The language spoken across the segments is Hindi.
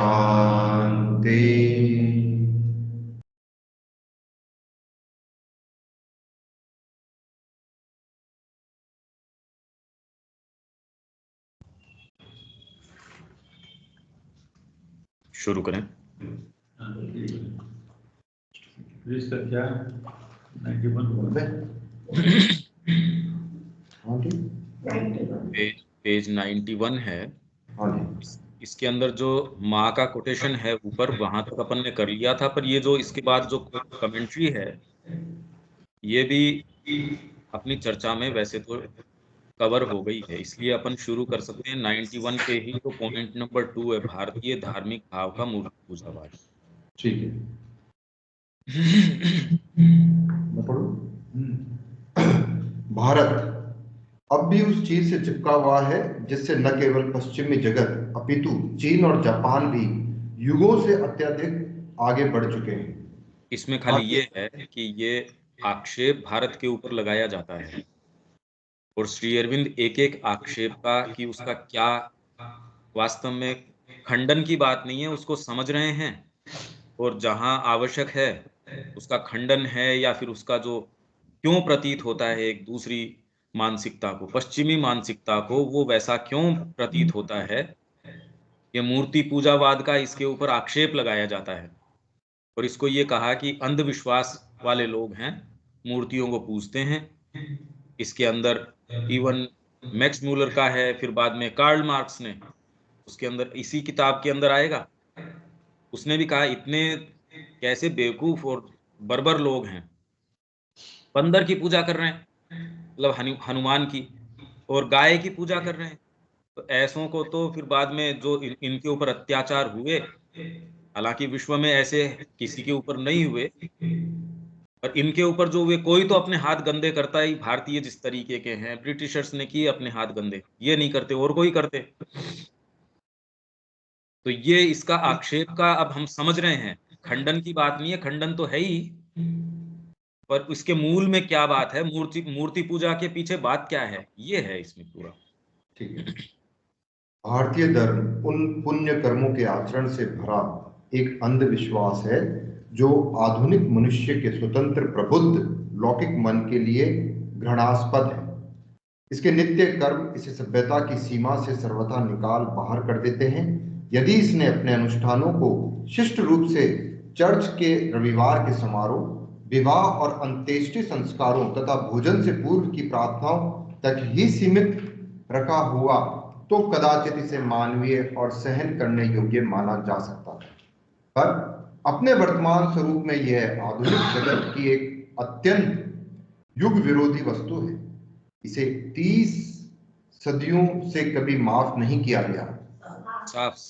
शांति। शुरू करें। इसका क्या 91 पेज 91 है। इसके अंदर जो माँ का कोटेशन है ऊपर, वहां तक अपन ने कर लिया था, पर ये जो इसके बाद जो कमेंट्री है ये भी अपनी चर्चा में वैसे तो कवर हो गई है, इसलिए अपन शुरू कर सकते हैं 91 पे ही। तो पॉइंट नंबर 2 है भारतीय धार्मिक भाव का मूर्ति पूजावाद। ठीक है, मैं पढ़ूं? भारत अब भी उस चीज से चिपका हुआ है जिससे न केवल पश्चिमी जगत अपितु चीन और जापान भी युगों से अत्यधिक आगे बढ़ चुके हैं। इसमें खाली ये है कि ये आक्षेप भारत के ऊपर लगाया जाता है, और श्री अरविंद एक एक आक्षेप का कि उसका क्या वास्तव में खंडन की बात नहीं है, उसको समझ रहे हैं, और जहां आवश्यक है उसका खंडन है, या फिर उसका जो क्यों प्रतीत होता है एक दूसरी मानसिकता को, पश्चिमी मानसिकता को, वो वैसा क्यों प्रतीत होता है, ये मूर्ति पूजावाद का इसके ऊपर आक्षेप लगाया जाता है। और इसको ये कहा कि अंधविश्वास वाले लोग हैं, मूर्तियों को पूजते हैं। इसके अंदर इवन मैक्स म्यूलर का है, फिर बाद में कार्ल मार्क्स ने उसके अंदर इसी किताब के अंदर आएगा, उसने भी कहा इतने कैसे बेवकूफ और बर्बर लोग हैं, बंदर की पूजा कर रहे हैं, मतलब हनुमान की, और गाय की पूजा कर रहे हैं। तो ऐसों को तो फिर बाद में जो इनके ऊपर अत्याचार हुए, हालांकि विश्व में ऐसे किसी के ऊपर नहीं हुए, और इनके ऊपर जो हुए, कोई तो अपने हाथ गंदे करता ही, भारतीय जिस तरीके के हैं, ब्रिटिशर्स ने किए अपने हाथ गंदे, ये नहीं करते और कोई करते। तो ये इसका आक्षेप का अब हम समझ रहे हैं, खंडन की बात नहीं है, खंडन तो है ही, पर इसके मूल में क्या बात है, मूर्ति पूजा के पीछे बात क्या है, ये है इसमें पूरा। ठीक है, भारतीय धर्म उन पुण्य कर्मों के आचरण से भरा एक अंधविश्वास है जो आधुनिक मनुष्य के स्वतंत्र प्रबुद्ध लौकिक मन के लिए घृणास्पद है। इसके नित्य कर्म इसे सभ्यता की सीमा से सर्वथा निकाल बाहर कर देते हैं। यदि इसने अपने अनुष्ठानों को शिष्ट रूप से चर्च के रविवार के समारोह, विवाह और अंत्येष्टि संस्कारों तथा भोजन से पूर्व की प्रार्थनाओं तक ही सीमित रखा हुआ तो कदाचित इसे मानवीय और सहन करने योग्य माना जा सकता है, पर अपने वर्तमान स्वरूप में यह आधुनिक जगत की एक अत्यंत युग विरोधी वस्तु है। इसे 30 सदियों से कभी माफ नहीं किया गया। साफ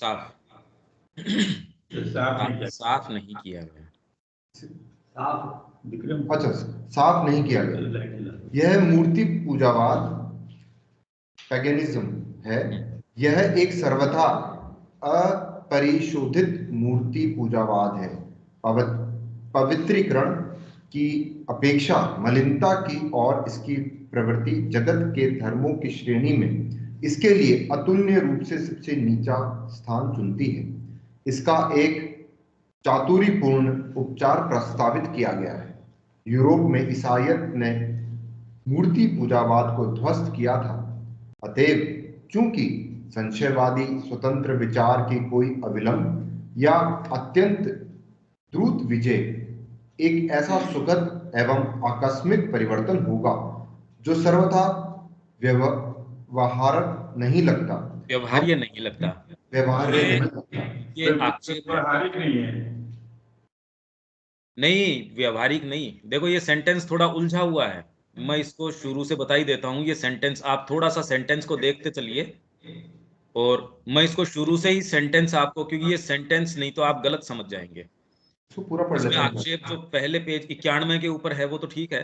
नहीं किया गया। अच्छा, साफ नहीं किया गया। यह मूर्ति पूजावाद पैगनिज्म है। यह एक सर्वथा अपरिशोधित मूर्ति पूजावाद है। पवित्रीकरण की अपेक्षा मलिनता की और इसकी प्रवृत्ति जगत के धर्मों की श्रेणी में इसके लिए अतुल्य रूप से सबसे नीचा स्थान चुनती है। इसका एक चातुरीपूर्ण उपचार प्रस्तावित किया गया है। यूरोप में ईसाईयत ने मूर्ति पूजावाद को ध्वस्त किया था। अतएव चूंकि संशयवादी स्वतंत्र विचार की कोई अविलंब या अत्यंत द्रुत विजय एक ऐसा सुखद एवं आकस्मिक परिवर्तन होगा जो सर्वथा व्यवहारक नहीं लगता, व्यवहार्य नहीं लगता, व्यवहार्य नहीं लगता, ये आक्षेप व्यवहारिक नहीं है। नहीं, व्यवहारिक नहीं। देखो ये सेंटेंस थोड़ा उलझा हुआ है, मैं इसको शुरू से बता ही देता हूँ। ये सेंटेंस आप थोड़ा सा सेंटेंस को देखते चलिए, और मैं इसको शुरू से ही सेंटेंस आपको, क्योंकि ये सेंटेंस नहीं तो आप गलत समझ जाएंगे। इसको पूरा पढ़ इसमें लेते हैं। आक्षेप जो पहले पेज 91 के ऊपर है वो तो ठीक है,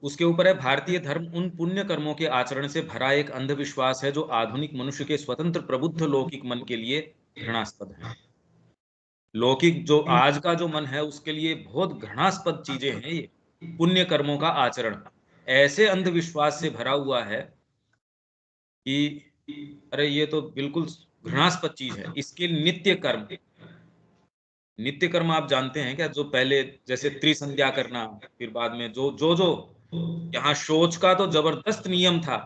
उसके ऊपर है भारतीय धर्म उन पुण्य कर्मों के आचरण से भरा एक अंधविश्वास है जो आधुनिक मनुष्य के स्वतंत्र प्रबुद्ध लौकिक मन के लिए घृणास्पद है। लौकिक जो आज का जो मन है उसके लिए बहुत घृणास्पद चीजें हैं ये पुण्य कर्मों का आचरण, ऐसे अंधविश्वास से भरा हुआ है कि अरे ये तो बिल्कुल घृणास्पद चीज है। इसके नित्य कर्म, नित्य कर्म आप जानते हैं क्या? जो पहले जैसे त्रिसंध्या करना, फिर बाद में जो जो जो यहाँ शौच का तो जबरदस्त नियम था।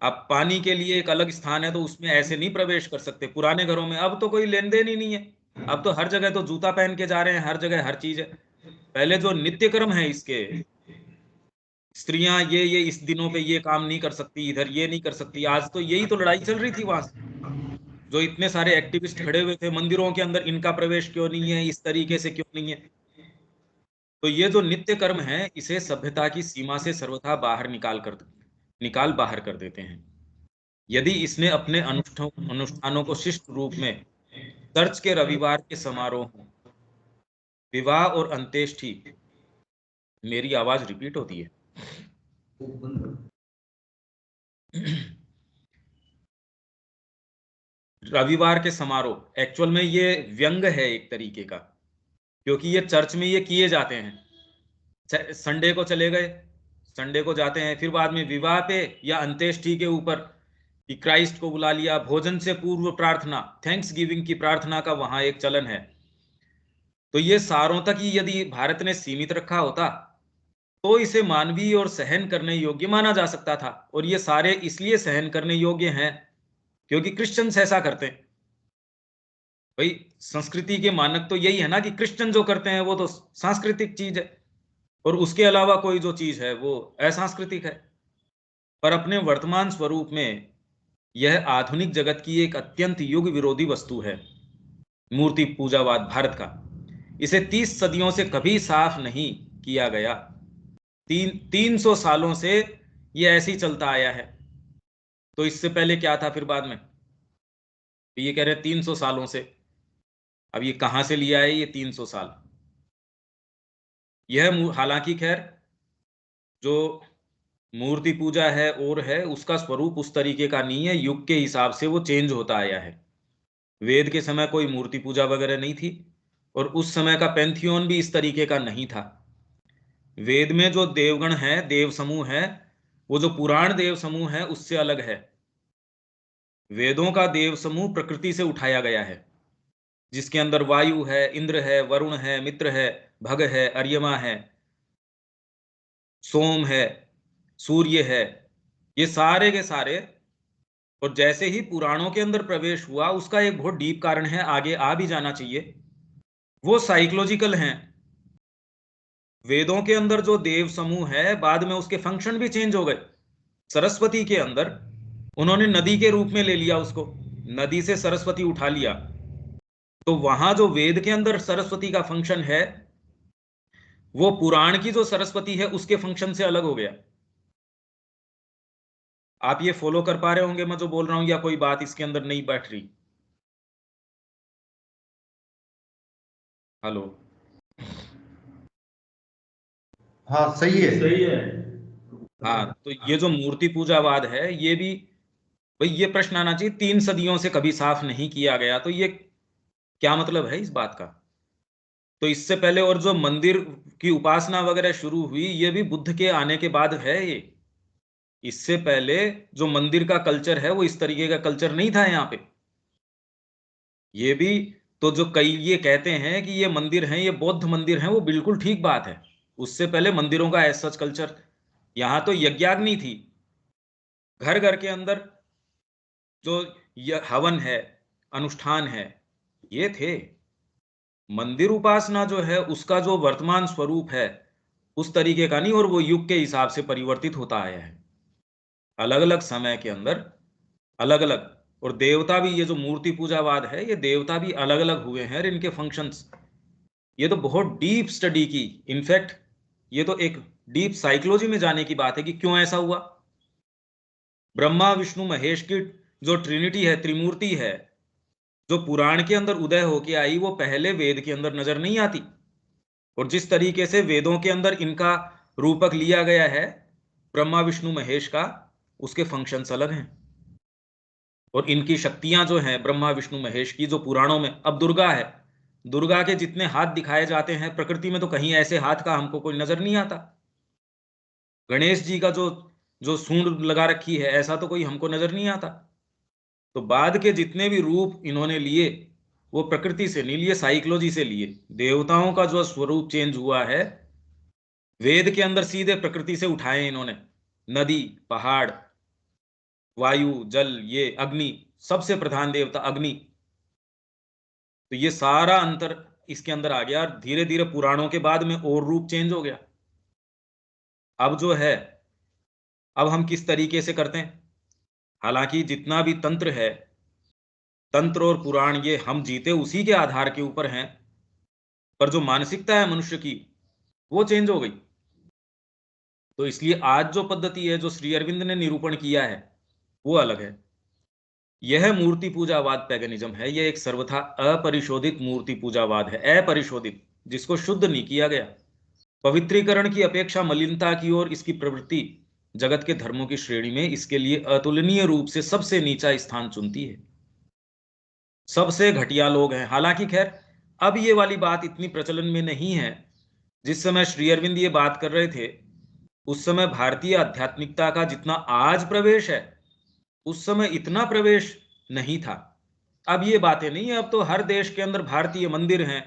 आप पानी के लिए एक अलग स्थान है तो उसमें ऐसे नहीं प्रवेश कर सकते पुराने घरों में। अब तो कोई लेन देन ही नहीं है, अब तो हर जगह तो जूता पहन के जा रहे हैं, हर जगह हर चीज है। पहले जो नित्य कर्म है इसके, स्त्रियां ये इस दिनों पे ये काम नहीं कर सकती, इधर ये नहीं कर सकती। आज तो यही तो लड़ाई चल रही थी वहां से, जो इतने सारे एक्टिविस्ट खड़े हुए थे मंदिरों के अंदर, इनका प्रवेश क्यों नहीं है, इस तरीके से क्यों नहीं है। तो ये जो नित्य कर्म है इसे सभ्यता की सीमा से सर्वथा बाहर कर देते हैं। यदि इसने अपने अनुष्ठानों को शिष्ट रूप में चर्च के रविवार के समारोह, विवाह और अंत्येष्टि, मेरी आवाज रिपीट होती है, रविवार के समारोह एक्चुअल में ये व्यंग है एक तरीके का, क्योंकि ये चर्च में ये किए जाते हैं। संडे को चले गए, संडे को जाते हैं, फिर बाद में विवाह पे या अंत्येष्टि के ऊपर कि क्राइस्ट को बुला लिया, भोजन से पूर्व प्रार्थना, थैंक्स गिविंग की प्रार्थना का वहां एक चलन है। तो ये सारों तक ही यदि भारत ने सीमित रखा होता तो इसे मानवीय और सहन करने योग्य माना जा सकता था। और ये सारे इसलिए सहन करने योग्य हैं क्योंकि क्रिश्चियंस ऐसा करते हैं। भाई संस्कृति के मानक तो यही है ना कि क्रिश्चियन जो करते हैं वो तो सांस्कृतिक चीज है, और उसके अलावा कोई जो चीज है वो असांस्कृतिक है। पर अपने वर्तमान स्वरूप में यह आधुनिक जगत की एक अत्यंत युग विरोधी वस्तु है, मूर्ति पूजावाद भारत का। इसे 30 सदियों से कभी साफ नहीं किया गया। 300 सालों से ये ऐसे ही चलता आया है। तो इससे पहले क्या था फिर बाद में? ये कह रहे हैं 300 सालों से। अब ये कहां से लिया है ये 300 साल? यह हालांकि खैर जो मूर्ति पूजा है और है उसका स्वरूप उस तरीके का नहीं है, युग के हिसाब से वो चेंज होता आया है। वेद के समय कोई मूर्ति पूजा वगैरह नहीं थी, और उस समय का पैंथियन भी इस तरीके का नहीं था। वेद में जो देवगण है, देव समूह है, वो जो पुराण देव समूह है उससे अलग है। वेदों का देव समूह प्रकृति से उठाया गया है, जिसके अंदर वायु है, इंद्र है, वरुण है, मित्र है, भग है, अर्यमा है, सोम है, सूर्य है, ये सारे के सारे। और जैसे ही पुराणों के अंदर प्रवेश हुआ, उसका एक बहुत डीप कारण है, आगे आ भी जाना चाहिए, वो साइकोलॉजिकल हैं। वेदों के अंदर जो देव समूह है बाद में उसके फंक्शन भी चेंज हो गए। सरस्वती के अंदर उन्होंने नदी के रूप में ले लिया उसको, नदी से सरस्वती उठा लिया। तो वहां जो वेद के अंदर सरस्वती का फंक्शन है वो पुराण की जो सरस्वती है उसके फंक्शन से अलग हो गया। आप ये फॉलो कर पा रहे होंगे मैं जो बोल रहा हूं, या कोई बात इसके अंदर नहीं बैठ रही? हेलो? हाँ सही है। सही है। हाँ, तो ये जो मूर्ति पूजावाद है ये भी, भाई ये प्रश्न आना चाहिए, 3 सदियों से कभी साफ नहीं किया गया, तो ये क्या मतलब है इस बात का? तो इससे पहले और जो मंदिर की उपासना वगैरह शुरू हुई ये भी बुद्ध के आने के बाद है। ये इससे पहले जो मंदिर का कल्चर है वो इस तरीके का कल्चर नहीं था यहाँ पे। ये भी तो जो कई ये कहते हैं कि ये मंदिर हैं, ये बौद्ध मंदिर हैं, वो बिल्कुल ठीक बात है। उससे पहले मंदिरों का एज सच कल्चर, यहाँ तो यज्ञाग्नि थी घर घर के अंदर, जो हवन है, अनुष्ठान है, ये थे। मंदिर उपासना जो है उसका जो वर्तमान स्वरूप है उस तरीके का नहीं, और वो युग के हिसाब से परिवर्तित होता आया है अलग अलग समय के अंदर, अलग अलग। और देवता भी, ये जो मूर्ति पूजावाद है ये देवता भी अलग अलग हुए हैं और इनके फंक्शंस, ये तो बहुत डीप स्टडी की, इनफैक्ट ये तो एक डीप साइकोलॉजी में जाने की बात है कि क्यों ऐसा हुआ। ब्रह्मा विष्णु महेश की जो ट्रिनिटी है, त्रिमूर्ति है, जो पुराण के अंदर उदय होके आई वो पहले वेद के अंदर नजर नहीं आती। और जिस तरीके से वेदों के अंदर इनका रूपक लिया गया है ब्रह्मा विष्णु महेश का, उसके फंक्शंस अलग हैं। और इनकी शक्तियां जो हैं ब्रह्मा विष्णु महेश की, जो पुराणों में, अब दुर्गा है, दुर्गा के जितने हाथ दिखाए जाते हैं प्रकृति में तो कहीं ऐसे हाथ का हमको कोई नजर नहीं आता। गणेश जी का जो जो सूंड लगा रखी है ऐसा तो कोई हमको नजर नहीं आता। तो बाद के जितने भी रूप इन्होंने लिए वो प्रकृति से नहीं लिए, साइकोलॉजी से लिए। देवताओं का जो स्वरूप चेंज हुआ है वेद के अंदर सीधे प्रकृति से उठाए इन्होंने। नदी, पहाड़, वायु, जल, ये अग्नि, सबसे प्रधान देवता अग्नि। तो ये सारा अंतर इसके अंदर आ गया और धीरे धीरे पुराणों के बाद में और रूप चेंज हो गया। अब जो है, अब हम किस तरीके से करते हैं, हालांकि जितना भी तंत्र है, तंत्र और पुराण, ये हम जीते उसी के आधार के ऊपर हैं, पर जो मानसिकता है मनुष्य की वो चेंज हो गई। तो इसलिए आज जो पद्धति है, जो श्री अरविंद ने निरूपण किया है, वो अलग है। यह मूर्ति पूजावाद पैगनिज्म है। यह एक सर्वथा अपरिशोधित मूर्ति पूजावाद है, अपरिशोधित, जिसको शुद्ध नहीं किया गया। पवित्रीकरण की अपेक्षा मलिनता की ओर इसकी प्रवृत्ति जगत के धर्मों की श्रेणी में इसके लिए अतुलनीय रूप से सबसे नीचा स्थान चुनती है। सबसे घटिया लोग हैं। हालांकि खैर अब ये वाली बात इतनी प्रचलन में नहीं है। जिस समय श्री अरविंद ये बात कर रहे थे उस समय भारतीय आध्यात्मिकता का जितना आज प्रवेश है उस समय इतना प्रवेश नहीं था। अब ये बातें नहीं है, अब तो हर देश के अंदर भारतीय मंदिर हैं।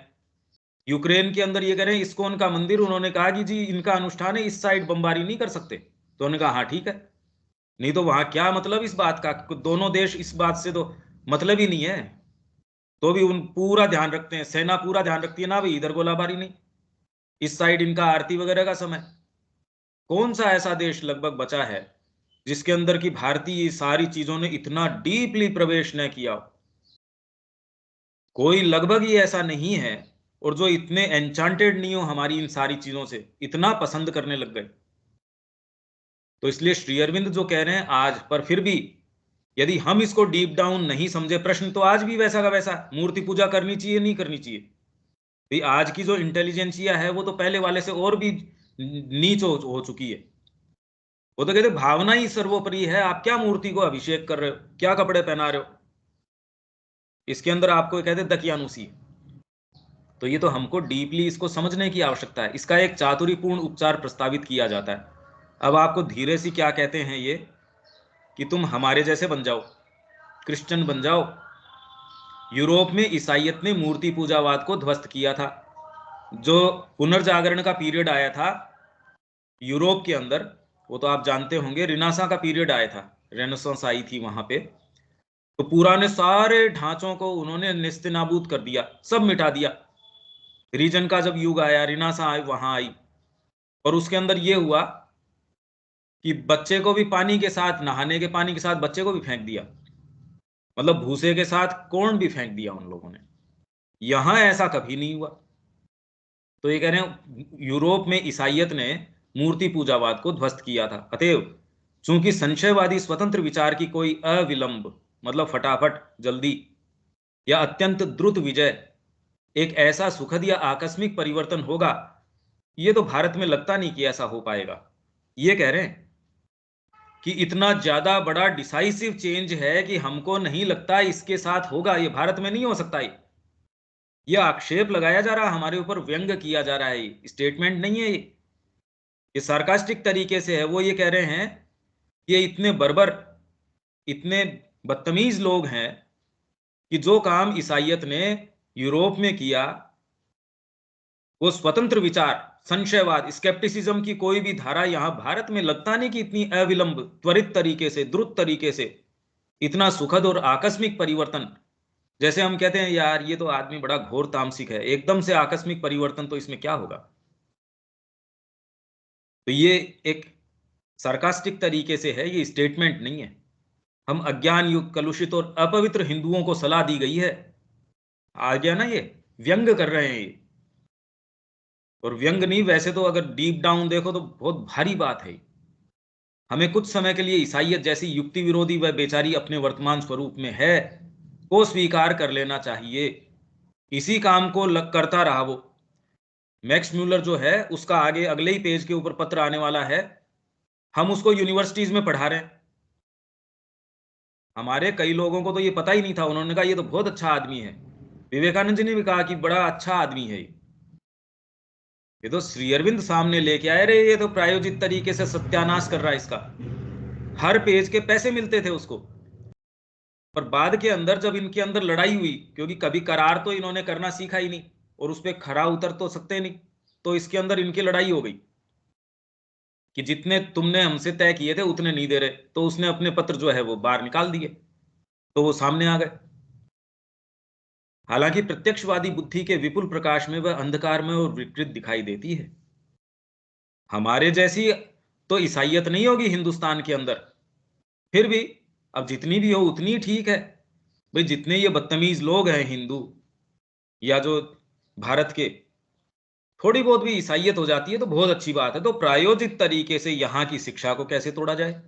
यूक्रेन के अंदर ये कह रहे हैं इस्कॉन का मंदिर, उन्होंने कहा कि जी इनका अनुष्ठान है, इस साइड बमबारी नहीं कर सकते। तो उन्होंने कहा हाँ ठीक है, नहीं तो वहां क्या मतलब इस बात का, दोनों देश इस बात से तो मतलब ही नहीं है। तो भी उन पूरा ध्यान रखते हैं, सेना पूरा ध्यान रखती है ना भाई इधर गोलाबारी नहीं, इस साइड इनका आरती वगैरह का समय। कौन सा ऐसा देश लगभग बचा है जिसके अंदर की भारतीय सारी चीजों ने इतना डीपली प्रवेश न किया? कोई लगभग ही ऐसा नहीं है। और जो इतने एन्चांटेड नहीं हो हमारी इन सारी चीजों से, इतना पसंद करने लग गए। तो इसलिए श्री अरविंद जो कह रहे हैं आज, पर फिर भी यदि हम इसको डीप डाउन नहीं समझे, प्रश्न तो आज भी वैसा का वैसा, मूर्ति पूजा करनी चाहिए नहीं करनी चाहिए। भाई आज की जो इंटेलिजेंसिया है वो तो पहले वाले से और भी नीच हो चुकी है। वो तो कहते भावना ही सर्वोपरि है। आप क्या मूर्ति को अभिषेक कर रहे हो, क्या कपड़े पहना रहे हो, इसके अंदर आपको कहते दकियानुसी। तो ये तो हमको डीपली इसको समझने की आवश्यकता है। इसका एक चातुरीपूर्ण उपचार प्रस्तावित किया जाता है। अब आपको धीरे से क्या कहते हैं ये, कि तुम हमारे जैसे बन जाओ, क्रिश्चियन बन जाओ। यूरोप में ईसाइयत ने मूर्ति पूजावाद को ध्वस्त किया था। जो पुनर्जागरण का पीरियड आया था यूरोप के अंदर, वो तो आप जानते होंगे, रिनासा का पीरियड आया था, रेनेसांस आई थी वहां पे। तो पुराने सारे ढांचों को उन्होंने नेस्तनाबूद कर दिया, सब मिटा दिया। रीजन का जब युग आया, रिनासा आई, वहां आई, और उसके अंदर ये हुआ कि बच्चे को भी पानी के साथ, नहाने के पानी के साथ बच्चे को भी फेंक दिया, मतलब भूसे के साथ कॉर्न भी फेंक दिया उन लोगों ने। यहां ऐसा कभी नहीं हुआ। तो ये कह रहे हैं यूरोप में ईसाइयत ने मूर्ति पूजावाद को ध्वस्त किया था। अतएव चूंकि संशयवादी स्वतंत्र विचार की कोई अविलंब, मतलब फटाफट, जल्दी या अत्यंत द्रुत विजय एक ऐसा सुखद या आकस्मिक परिवर्तन होगा, ये तो भारत में लगता नहीं कि ऐसा हो पाएगा। ये कह रहे हैं कि इतना ज्यादा बड़ा डिसाइसिव चेंज है कि हमको नहीं लगता इसके साथ होगा, ये भारत में नहीं हो सकता। ये आक्षेप लगाया जा रहा है हमारे ऊपर, व्यंग किया जा रहा है, स्टेटमेंट नहीं है ये सार्कास्टिक तरीके से है। वो ये कह रहे हैं ये इतने बर्बर, इतने बदतमीज लोग हैं कि जो काम ईसाइयत ने यूरोप में किया, वो स्वतंत्र विचार, संशयवाद, स्केप्टिसिज्म की कोई भी धारा यहां भारत में लगता नहीं कि इतनी अविलंब, त्वरित तरीके से, द्रुत तरीके से इतना सुखद और आकस्मिक परिवर्तन। जैसे हम कहते हैं यार ये तो आदमी बड़ा घोर तामसिक है, एकदम से आकस्मिक परिवर्तन तो इसमें क्या होगा। तो ये एक सार्कास्टिक तरीके से है, ये स्टेटमेंट नहीं है। हम अज्ञान युक्त, कलुषित और अपवित्र हिंदुओं को सलाह दी गई है, आ गया ना, ये व्यंग कर रहे हैं ये। और व्यंग नहीं, वैसे तो अगर डीप डाउन देखो तो बहुत भारी बात है। हमें कुछ समय के लिए ईसाइयत जैसी युक्ति विरोधी व बेचारी अपने वर्तमान स्वरूप में है को स्वीकार कर लेना चाहिए। इसी काम को करता रहा वो। मैक्स म्यूलर जो है उसका आगे अगले ही पेज के ऊपर पत्र आने वाला है, हम उसको यूनिवर्सिटीज में पढ़ा रहे हैं। हमारे कई लोगों को तो ये पता ही नहीं था, उन्होंने कहा ये तो बहुत अच्छा आदमी है। विवेकानंद जी ने भी कहा कि बड़ा अच्छा आदमी है ये तो श्री अरविंद सामने लेके आए रहे, ये तो प्रायोजित तरीके से सत्यानाश कर रहा है इसका। हर पेज के पैसे मिलते थे उसको। पर बाद के अंदर जब इनके अंदर लड़ाई हुई, क्योंकि कभी करार तो इन्होंने करना सीखा ही नहीं और उस पर खरा उतर तो सकते नहीं, तो इसके अंदर इनकी लड़ाई हो गई कि जितने तुमने हमसे तय किए थे उतने नहीं दे रहे, तो उसने अपने पत्र जो है वो बाहर निकाल दिए, तो वो सामने आ गए। हालांकि प्रत्यक्षवादी बुद्धि के विपुल प्रकाश में वह अंधकार में और विकृत दिखाई देती है। हमारे जैसी तो ईसाइयत नहीं होगी हिंदुस्तान के अंदर, फिर भी अब जितनी भी हो उतनी ठीक है भाई। जितने ये बदतमीज लोग हैं हिंदू या जो भारत के, थोड़ी बहुत भी ईसाइयत हो जाती है तो बहुत अच्छी बात है। तो प्रायोजित तरीके से यहाँ की शिक्षा को कैसे तोड़ा जाए,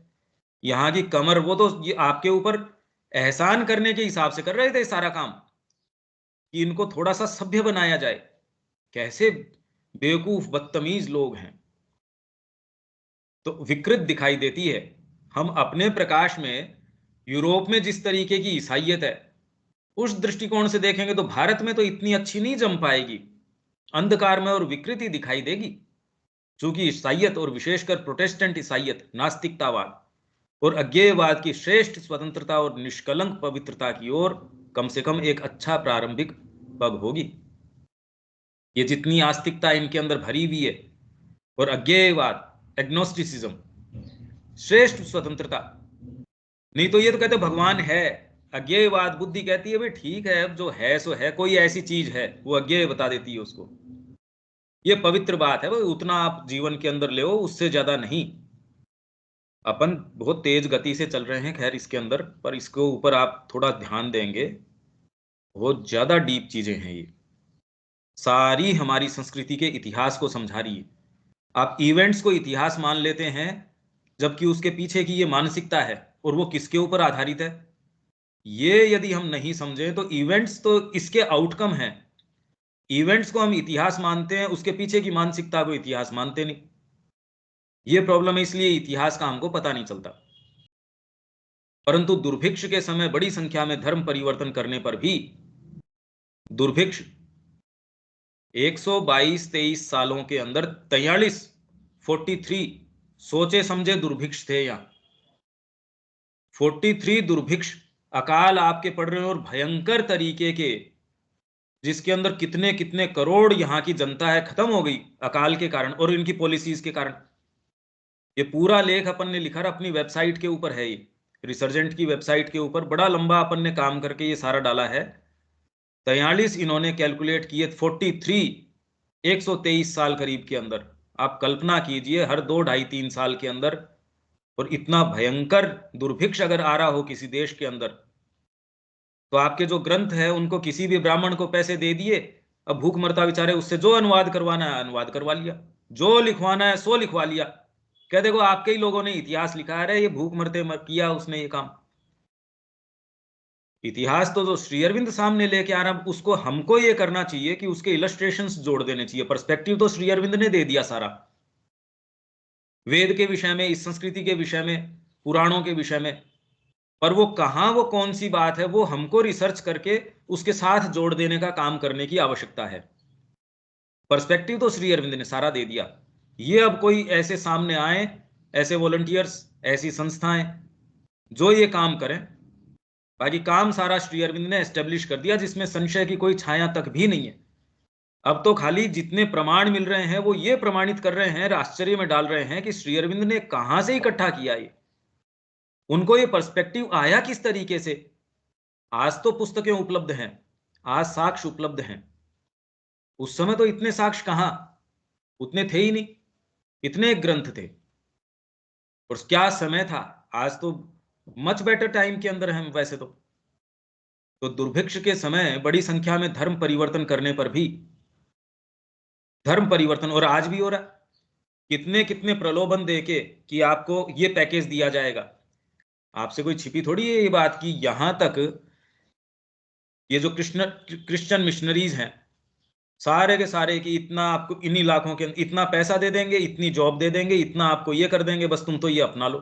यहाँ की कमर, वो तो ये आपके ऊपर एहसान करने के हिसाब से कर रहे थे सारा काम कि इनको थोड़ा सा सभ्य बनाया जाए। कैसे बेवकूफ बदतमीज लोग हैं। तो विकृत दिखाई देती है। हम अपने प्रकाश में यूरोप में जिस तरीके की ईसाइयत है उस दृष्टिकोण से देखेंगे तो भारत में तो इतनी अच्छी नहीं जम पाएगी, अंधकार में और विकृति दिखाई देगी। चूंकि ईसाइयत और विशेषकर प्रोटेस्टेंट ईसाइयत नास्तिकतावाद और अज्ञेयवाद की श्रेष्ठ स्वतंत्रता और निष्कलंक पवित्रता की ओर कम से कम एक अच्छा प्रारंभिक पग होगी। ये जितनी आस्तिकता इनके अंदर भरी हुई है और अज्ञेयवाद, एग्नोस्टिसिज्म, श्रेष्ठ स्वतंत्रता, नहीं तो ये तो कहते भगवान है। अज्ञेयवाद बुद्धि कहती है भाई ठीक है, अब जो है सो है, कोई ऐसी चीज है वो अज्ञेय बता देती है उसको, ये पवित्र बात है भाई, उतना आप जीवन के अंदर ले, उससे ज्यादा नहीं। अपन बहुत तेज गति से चल रहे हैं खैर इसके अंदर, पर इसके ऊपर आप थोड़ा ध्यान देंगे, बहुत ज्यादा डीप चीजें हैं ये, सारी हमारी संस्कृति के इतिहास को समझा रही है। आप इवेंट्स को इतिहास मान लेते हैं जबकि उसके पीछे की ये मानसिकता है और वो किसके ऊपर आधारित है, ये यदि हम नहीं समझे तो इवेंट्स तो इसके आउटकम हैं। इवेंट्स को हम इतिहास मानते हैं, उसके पीछे की मानसिकता को इतिहास मानते नहीं। ये प्रॉब्लम है, इसलिए इतिहास का हमको पता नहीं चलता। परंतु दुर्भिक्ष के समय बड़ी संख्या में धर्म परिवर्तन करने पर भी, दुर्भिक्ष 122-23 सालों के अंदर 43 सोचे समझे दुर्भिक्ष थे। यहां 43 दुर्भिक्ष अकाल आपके पड़ रहे हैं, और भयंकर तरीके के, जिसके अंदर कितने कितने करोड़ यहां की जनता है खत्म हो गई अकाल के कारण और इनकी पॉलिसीज के कारण। ये पूरा लेख अपन ने लिखा अपनी वेबसाइट के ऊपर है, ये रिसर्जेंट की वेबसाइट के ऊपर बड़ा लंबा अपन ने काम करके ये सारा डाला है। 43 इन्होंने कैलकुलेट किए, 43 123 साल करीब के अंदर। आप कल्पना कीजिए हर 2, 2.5, 3 साल के अंदर, और इतना भयंकर दुर्भिक्ष अगर आ रहा हो किसी देश के अंदर, तो आपके जो ग्रंथ है उनको किसी भी ब्राह्मण को पैसे दे दिए, अब भूख मरता बेचारे, उससे जो अनुवाद करवाना है अनुवाद करवा लिया, जो लिखवाना है सो लिखवा लिया। क्या देखो आपके ही लोगों ने इतिहास लिखा है, ये भूख मरते किया उसने ये काम। इतिहास तो जो श्री अरविंद सामने लेके आ रहा, उसको हमको ये करना चाहिए कि उसके इलस्ट्रेशंस जोड़ देने चाहिए। पर्सपेक्टिव तो श्री अरविंद ने दे दिया सारा, वेद के विषय में, इस संस्कृति के विषय में, पुराणों के विषय में, पर वो कहां, वो कौन सी बात है, वो हमको रिसर्च करके उसके साथ जोड़ देने का काम करने की आवश्यकता है। पर्सपेक्टिव तो श्री अरविंद ने सारा दे दिया। ये अब कोई ऐसे सामने आए, ऐसे वॉलंटियर्स, ऐसी संस्थाएं जो ये काम करें, बाकी काम सारा श्री अरविंद ने एस्टेब्लिश कर दिया, जिसमें संशय की कोई छाया तक भी नहीं है। अब तो खाली जितने प्रमाण मिल रहे हैं वो ये प्रमाणित कर रहे हैं, आश्चर्य में डाल रहे हैं कि श्री अरविंद ने कहां से इकट्ठा किया ये, उनको ये पर्सपेक्टिव आया किस तरीके से। आज तो पुस्तकें उपलब्ध हैं, आज साक्ष्य उपलब्ध हैं, उस समय तो इतने साक्ष्य कहां, उतने थे ही नहीं, इतने ग्रंथ थे और क्या समय था। आज तो मच बेटर टाइम के अंदर हैं वैसे तो दुर्भिक्ष के समय बड़ी संख्या में धर्म परिवर्तन करने पर भी, धर्म परिवर्तन, और आज भी हो रहा, कितने कितने प्रलोभन देके कि आपको ये पैकेज दिया जाएगा। आपसे कोई छिपी थोड़ी है ये बात कि यहां तक ये जो क्रिश्चियन मिशनरीज हैं सारे के सारे, कि इतना आपको इन्हीं लाखों के इतना पैसा दे देंगे, इतनी जॉब दे देंगे, इतना आपको ये कर देंगे, बस तुम तो ये अपना लो।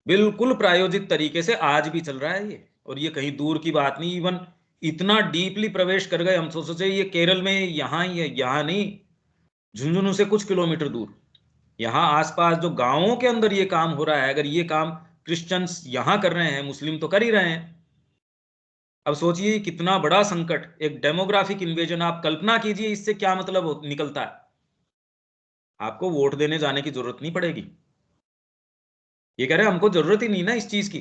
बिल्कुल प्रायोजित तरीके से आज भी चल रहा है ये, और ये कहीं दूर की बात नहीं। इवन इतना डीपली प्रवेश कर गए, हम सोचे ये केरल में यहां ही है, यहां नहीं, झुंझुनू से कुछ किलोमीटर दूर, यहां आसपास जो गांवों के अंदर ये काम हो रहा है। अगर ये काम क्रिश्चियंस यहां कर रहे हैं, मुस्लिम तो कर ही रहे हैं। अब सोचिए कितना बड़ा संकट, एक डेमोग्राफिक इन्वेजन। आप कल्पना कीजिए इससे क्या मतलब निकलता है। आपको वोट देने जाने की जरूरत नहीं पड़ेगी। ये कह रहे हैं हमको जरूरत ही नहीं ना इस चीज की,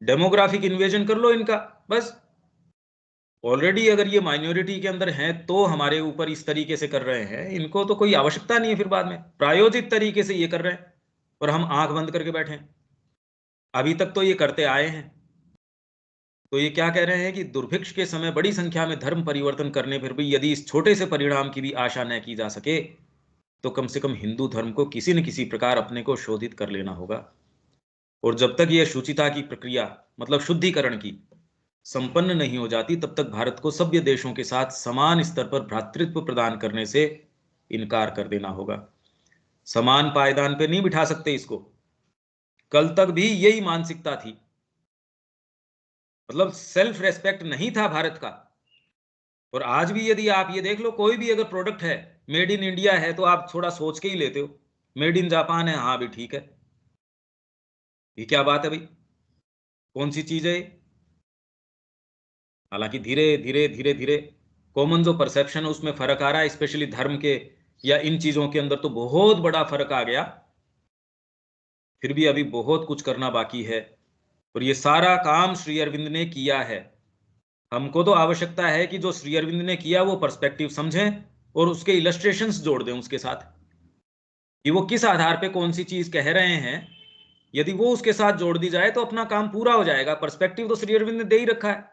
डेमोग्राफिक इन्वेजन कर लो इनका बस। ऑलरेडी अगर ये माइनॉरिटी के अंदर हैं तो हमारे ऊपर इस तरीके से कर रहे हैं, इनको तो कोई आवश्यकता नहीं है फिर बाद में प्रायोजित तरीके से ये कर रहे हैं और हम आंख बंद करके बैठे हैं। अभी तक तो ये करते आए हैं। तो ये क्या कह रहे हैं कि दुर्भिक्ष के समय बड़ी संख्या में धर्म परिवर्तन करने पर भी यदि इस छोटे से परिणाम की भी आशा न की जा सके तो कम से कम हिंदू धर्म को किसी न किसी प्रकार अपने को शोधित कर लेना होगा। और जब तक यह शुचिता की प्रक्रिया, मतलब शुद्धिकरण की, संपन्न नहीं हो जाती तब तक भारत को सभ्य देशों के साथ समान स्तर पर भ्रातृत्व प्रदान करने से इनकार कर देना होगा। समान पायदान पे नहीं बिठा सकते इसको। कल तक भी यही मानसिकता थी, मतलब सेल्फ रेस्पेक्ट नहीं था भारत का। और आज भी यदि आप ये देख लो, कोई भी अगर प्रोडक्ट है मेड इन इंडिया है तो आप थोड़ा सोच के ही लेते हो। मेड इन जापान है, हाँ भी ठीक है, ये क्या बात है भाई, कौन सी चीज है। हालांकि धीरे धीरे धीरे धीरे कॉमन जो परसेप्शन है उसमें फर्क आ रहा है, स्पेशली धर्म के या इन चीजों के अंदर तो बहुत बड़ा फर्क आ गया। फिर भी अभी बहुत कुछ करना बाकी है और ये सारा काम श्री अरविंद ने किया है। हमको तो आवश्यकता है कि जो श्री अरविंद ने किया वो पर्सपेक्टिव समझें और उसके इलस्ट्रेशंस जोड़ दें उसके साथ, कि वो किस आधार पे कौन सी चीज कह रहे हैं। यदि वो उसके साथ जोड़ दी जाए तो अपना काम पूरा हो जाएगा। पर्सपेक्टिव तो श्री अरविंद ने दे ही रखा है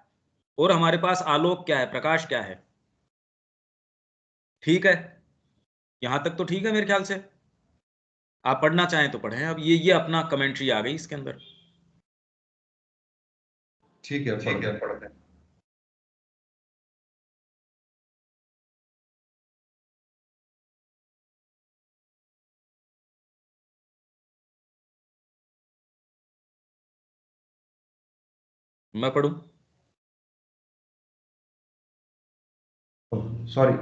और हमारे पास आलोक क्या है, प्रकाश क्या है। ठीक है, यहां तक तो ठीक है मेरे ख्याल से। आप पढ़ना चाहें तो पढ़ें। अब ये अपना कमेंट्री आ गई इसके अंदर। ठीक है पढ़ते हैं। मैं पढ़ूं? सॉरी,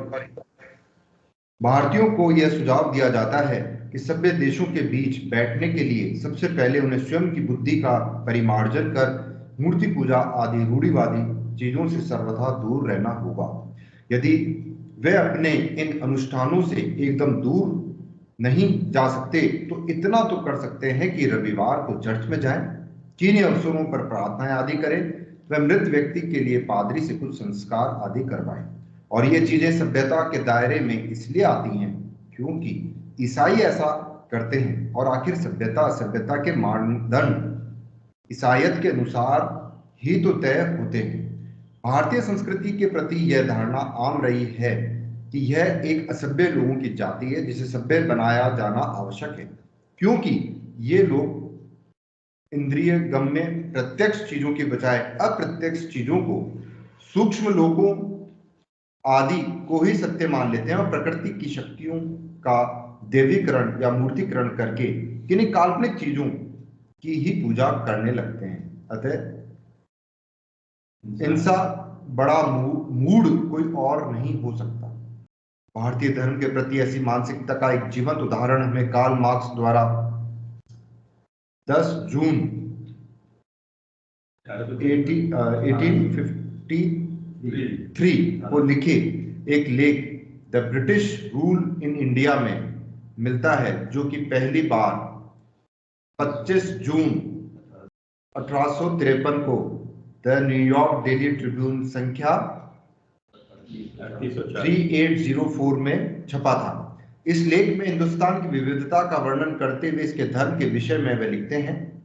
भारतीयों को यह सुझाव दिया जाता है कि सभ्य देशों के बीच बैठने के लिए सबसे पहले उन्हें स्वयं की बुद्धि का परिमार्जन कर मूर्ति पूजा आदि रूढ़िवादी चीजों से सर्वथा दूर रहना होगा। यदि वे अपने इन अनुष्ठानों से एकदम दूर नहीं जा सकते तो इतना तो कर सकते हैं कि रविवार को चर्च में जाएं, किन्हीं अवसरों पर प्रार्थनाएं आदि करें, व मृत व्यक्ति के लिए पादरी से कुछ संस्कार आदि करवाएं। और ये चीजें सभ्यता के दायरे में इसलिए आती हैं क्योंकि ईसाई ऐसा करते हैं और आखिर सभ्यता के मानदंड ईसाईयत के अनुसार ही तो तय होते हैं। भारतीय संस्कृति के प्रति यह धारणा आम रही है कि यह एक असभ्य लोगों की जाति है जिसे सभ्य बनाया जाना आवश्यक है, क्योंकि ये लोग इंद्रिय गम्य प्रत्यक्ष चीजों के बजाय अप्रत्यक्ष चीजों को, सूक्ष्म लोगों आदि को ही सत्य मान लेते हैं और प्रकृति की शक्तियों का देवीकरण या मूर्तिकरण करके किन्हीं काल्पनिक चीजों की ही पूजा करने लगते हैं। अतः इनसा बड़ा मूड कोई और नहीं हो सकता। भारतीय धर्म के प्रति ऐसी मानसिकता का एक जीवंत उदाहरण हमें कार्ल मार्क्स द्वारा 10 जून 1853 को लिखे एक लेख the British rule in India में मिलता है, जो कि पहली बार 25 जून 1853 को द न्यूयॉर्क डेली ट्रिब्यून संख्या 3804 में छपा था। इस लेख में हिंदुस्तान की विविधता का वर्णन करते हुए इसके धर्म के विषय में वे लिखते हैं,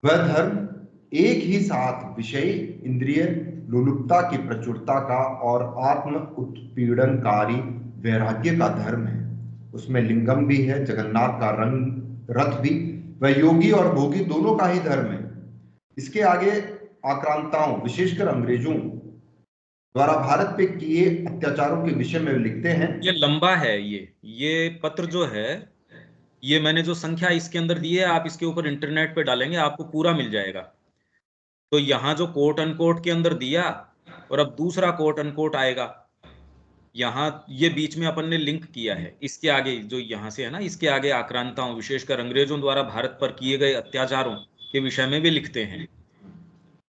वह धर्म एक ही साथ विषय इंद्रिय लोलुपता की प्रचुरता का और आत्म उत्पीड़नकारी वैराग्य का धर्म है। उसमें लिंगम भी है, जगन्नाथ का रथ भी, वह योगी और भोगी दोनों का ही धर्म है। इसके आगे आक्रांताओं, विशेषकर अंग्रेजों द्वारा भारत पे किए अत्याचारों के विषय में लिखते हैं। ये लंबा है, ये पत्र जो है, ये मैंने जो संख्या इसके अंदर दी है, आप इसके ऊपर इंटरनेट पे डालेंगे आपको पूरा मिल जाएगा। तो यहाँ जो कोट अनकोट के अंदर दिया और अब दूसरा कोट अनकोट आएगा, यहाँ ये बीच में अपन ने लिंक किया है, इसके आगे जो यहाँ से है ना, इसके आगे आक्रांताओं विशेषकर अंग्रेजों द्वारा भारत पर किए गए अत्याचारों के विषय में भी लिखते हैं।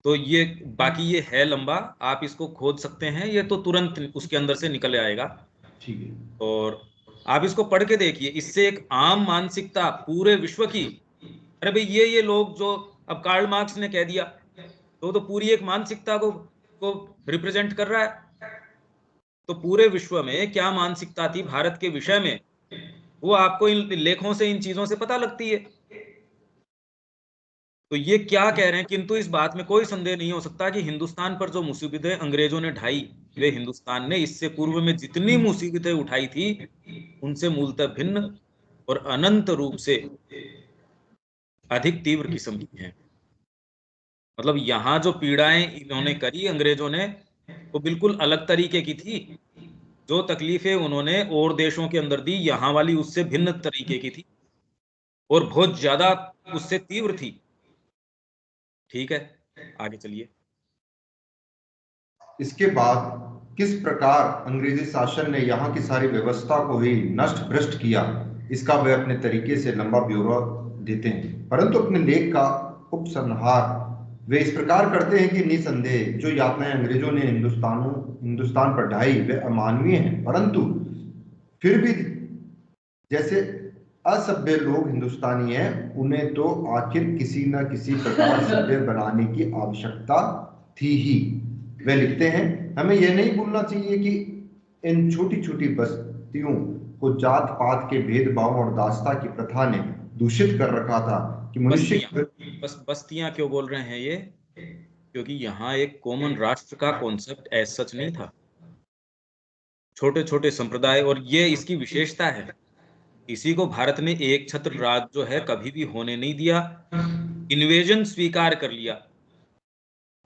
तो ये बाकी ये है लंबा, आप इसको खोज सकते हैं, ये तो तुरंत उसके अंदर से निकल आएगा। ठीक है, और आप इसको पढ़ के देखिए, इससे एक आम मानसिकता पूरे विश्व की, अरे भाई ये लोग जो अब कार्ल मार्क्स ने कह दिया तो पूरी एक मानसिकता को रिप्रेजेंट कर रहा है। तो पूरे विश्व में क्या मानसिकता थी भारत के विषय में, वो आपको इन लेखों से, इन चीजों से पता लगती है। तो ये क्या कह रहे हैं, किंतु इस बात में कोई संदेह नहीं हो सकता कि हिंदुस्तान पर जो मुसीबतें अंग्रेजों ने ढाई, वे हिंदुस्तान ने इससे पूर्व में जितनी मुसीबतें उठाई थी उनसे मूलतः भिन्न और अनंत रूप से अधिक तीव्र किस्म की हैं। मतलब यहाँ जो पीड़ाएं इन्होंने करी अंग्रेजों ने, वो बिल्कुल अलग तरीके की थी। जो तकलीफें उन्होंने और देशों के अंदर दी, यहाँ वाली उससे भिन्न तरीके की थी और बहुत ज्यादा उससे तीव्र थी। ठीक है, आगे चलिए। इसके बाद किस प्रकार अंग्रेजी शासन ने यहाँ की सारी व्यवस्था को ही नष्ट भ्रष्ट किया, इसका वे अपने तरीके से लंबा ब्यौरा देते हैं, परंतु अपने लेख का उपसंहार वे इस प्रकार करते हैं कि निसंदेह जो यातनाएं अंग्रेजों ने हिंदुस्तान पर ढाई वे अमानवीय हैं, परंतु फिर भी जैसे असभ्य लोग हिंदुस्तानी हैं, उन्हें तो आखिर किसी न किसी प्रकार सभ्य बनाने की आवश्यकता थी ही। वे लिखते हैं, हमें यह नहीं भूलना चाहिए कि इन छोटी छोटी बस्तियों को जात पात के भेदभाव और दास्ता की प्रथा ने दूषित कर रखा था कि मनुष्य बस्तियां क्यों बोल रहे हैं ये, क्योंकि यहाँ एक कॉमन राष्ट्र का कॉन्सेप्ट एज सच नहीं था, छोटे छोटे संप्रदाय, और ये इसकी विशेषता है। इसी को भारत ने एक छत्र राज जो है कभी भी होने नहीं दिया, इन्वेजन स्वीकार कर लिया।